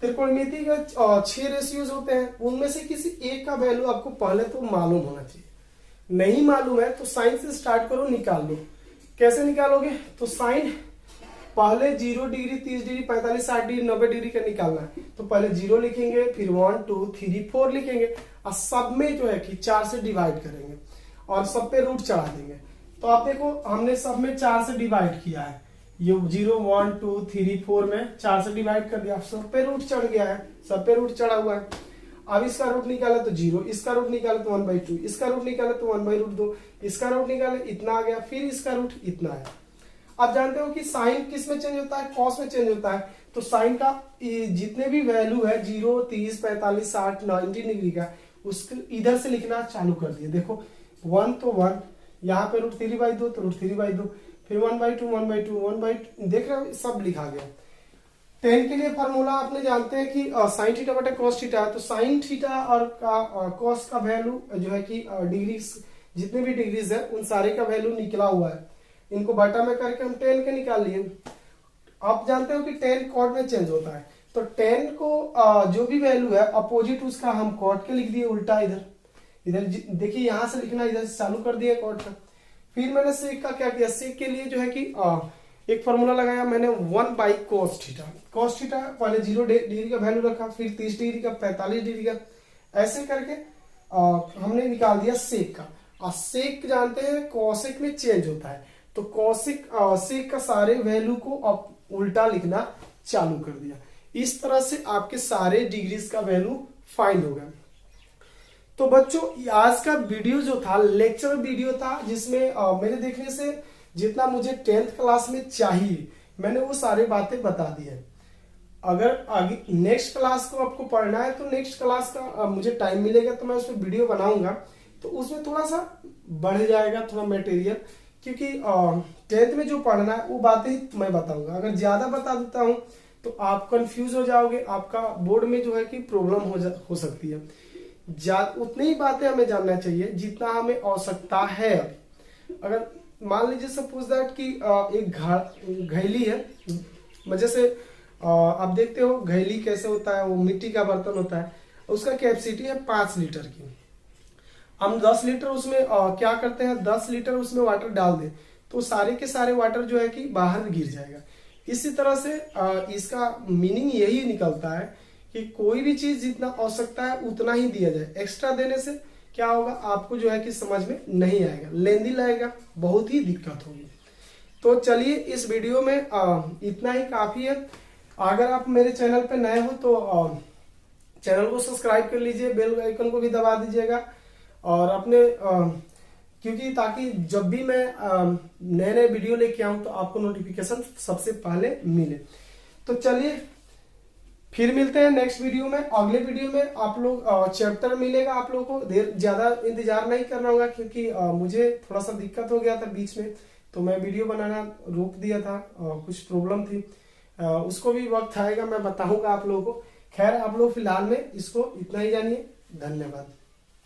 त्रिकोणमिति के 6 रेशियोज होते हैं, उनमें से किसी एक का वैल्यू आपको पहले तो मालूम होना चाहिए। नहीं मालूम है तो साइन से स्टार्ट करो, निकाल लो। कैसे निकालोगे, तो साइन पहले 0 डिग्री 30 डिग्री 45 60 डिग्री 90 डिग्री का निकालना है। तो पहले 0 लिखेंगे, फिर 1 2 3 4 लिखेंगे और सब में जो है कि 4 से डिवाइड करेंगे और सब पे रूट चढ़ा देंगे। तो आप देखो हमने सब में 4 से डिवाइड किया है, ये 0 1 2 3 4 में 4 से डिवाइड कर दिया, सब पे रूट चढ़ गया है, सब पे रूट चढ़ा हुआ है। अब इसका रूट निकाला तो 0, इसका रूट निकाला तो 1/2, इसका रूट निकाला तो 1/√2, इसका रूट निकाला इतना आ गया, फिर इसका रूट इतना है। आप जानते हो कि साइन किस में चेंज होता है, कॉस में चेंज होता है। तो साइन का जितने भी वैल्यू है 0 30 45 60 90 डिग्री का, उसको इधर से लिखना चालू कर दिए। देखो 1 तो 1, यहाँ पे √3/2 तो √3/2, फिर 1/2 1/2 1/2, देख रहे हो सब लिखा गया। 10 के लिए फॉर्मूला आपने जानते हैं कि साइन थीटा बटे कॉस थीटा है। तो साइन थीटा और कॉस का वैल्यू जो है कि डिग्री, जितने भी डिग्रीज है उन सारे का वैल्यू निकला हुआ है। इनको बटा में करके हम 10 के निकाल लिए। आप जानते हो कि 10 कॉट में चेंज होता है, तो 10 को जो भी वैल्यू है अपोजिट उसका हम कॉट के लिख दिए उल्टा। इधर देखिए यहाँ से लिखना, इधर से चालू कर दिया कॉट का। फिर मैंने सेक का क्या किया, सेक के लिए जो है कि एक फॉर्मूला लगाया मैंने 1/cos थीटा। कॉस थीटा पहले 0 डिग्री का वैल्यू रखा, फिर 30 डिग्री का 45 डिग्री का, ऐसे करके हमने निकाल दिया सेक का। और सेक जानते हैं कॉसेक में चेंज होता है, तो कॉसेक सेक का सारे वैल्यू को अब उल्टा लिखना चालू कर दिया। इस तरह से आपके सारे डिग्रीज का वैल्यू फाइंड होगा। तो बच्चों आज का वीडियो जो था लेक्चर वीडियो था, जिसमें मेरे देखने से जितना मुझे 10th क्लास में चाहिए मैंने वो सारी बातें बता दी है। अगर आगे नेक्स्ट क्लास को आपको पढ़ना है तो नेक्स्ट क्लास का मुझे टाइम मिलेगा तो मैं उस पर वीडियो बनाऊंगा, तो उसमें थोड़ा सा बढ़ जाएगा थोड़ा मटेरियल, क्योंकि 10th में जो पढ़ना है वो बातें ही मैं बताऊंगा। अगर ज्यादा बता देता हूं तो आप कंफ्यूज हो जाओगे, आपका बोर्ड में जो है कि प्रॉब्लम हो सकती है। उतनी ही बातें हमें जानना चाहिए जितना हमें आवश्यकता है। अगर मान लीजिए सपोज दैट कि एक घैली है, जैसे आप देखते हो घैली कैसे होता है, वो मिट्टी का बर्तन होता है, उसका कैपेसिटी है 5 लीटर की। हम 10 लीटर उसमें क्या करते हैं, 10 लीटर उसमें वाटर डाल दें तो सारे के सारे वाटर जो है कि बाहर गिर जाएगा। इसी तरह से इसका मीनिंग यही निकलता है कि कोई भी चीज जितना आवश्यकता है उतना ही दिया जाए। एक्स्ट्रा देने से क्या होगा, आपको जो है कि समझ में नहीं आएगा, लेंदी लगेगा, बहुत ही दिक्कत होगी। तो चलिए इस वीडियो में इतना ही काफी है। अगर आप मेरे चैनल पे नए हो तो चैनल को सब्सक्राइब कर लीजिए, बेल आइकन को भी दबा दीजिएगा, और अपने क्योंकि ताकि जब भी मैं नए नए वीडियो लेके आऊं तो आपको नोटिफिकेशन सबसे पहले मिले। तो चलिए फिर मिलते हैं नेक्स्ट वीडियो में। अगले वीडियो में आप लोग चैप्टर मिलेगा, आप लोगों को देर ज्यादा इंतजार नहीं करना होगा, क्योंकि मुझे थोड़ा सा दिक्कत हो गया था बीच में, तो मैं वीडियो बनाना रोक दिया था, कुछ प्रॉब्लम थी, उसको भी वक्त आएगा मैं बताऊंगा आप लोगों को। खैर आप लोग फिलहाल में इसको इतना ही जानिए। धन्यवाद।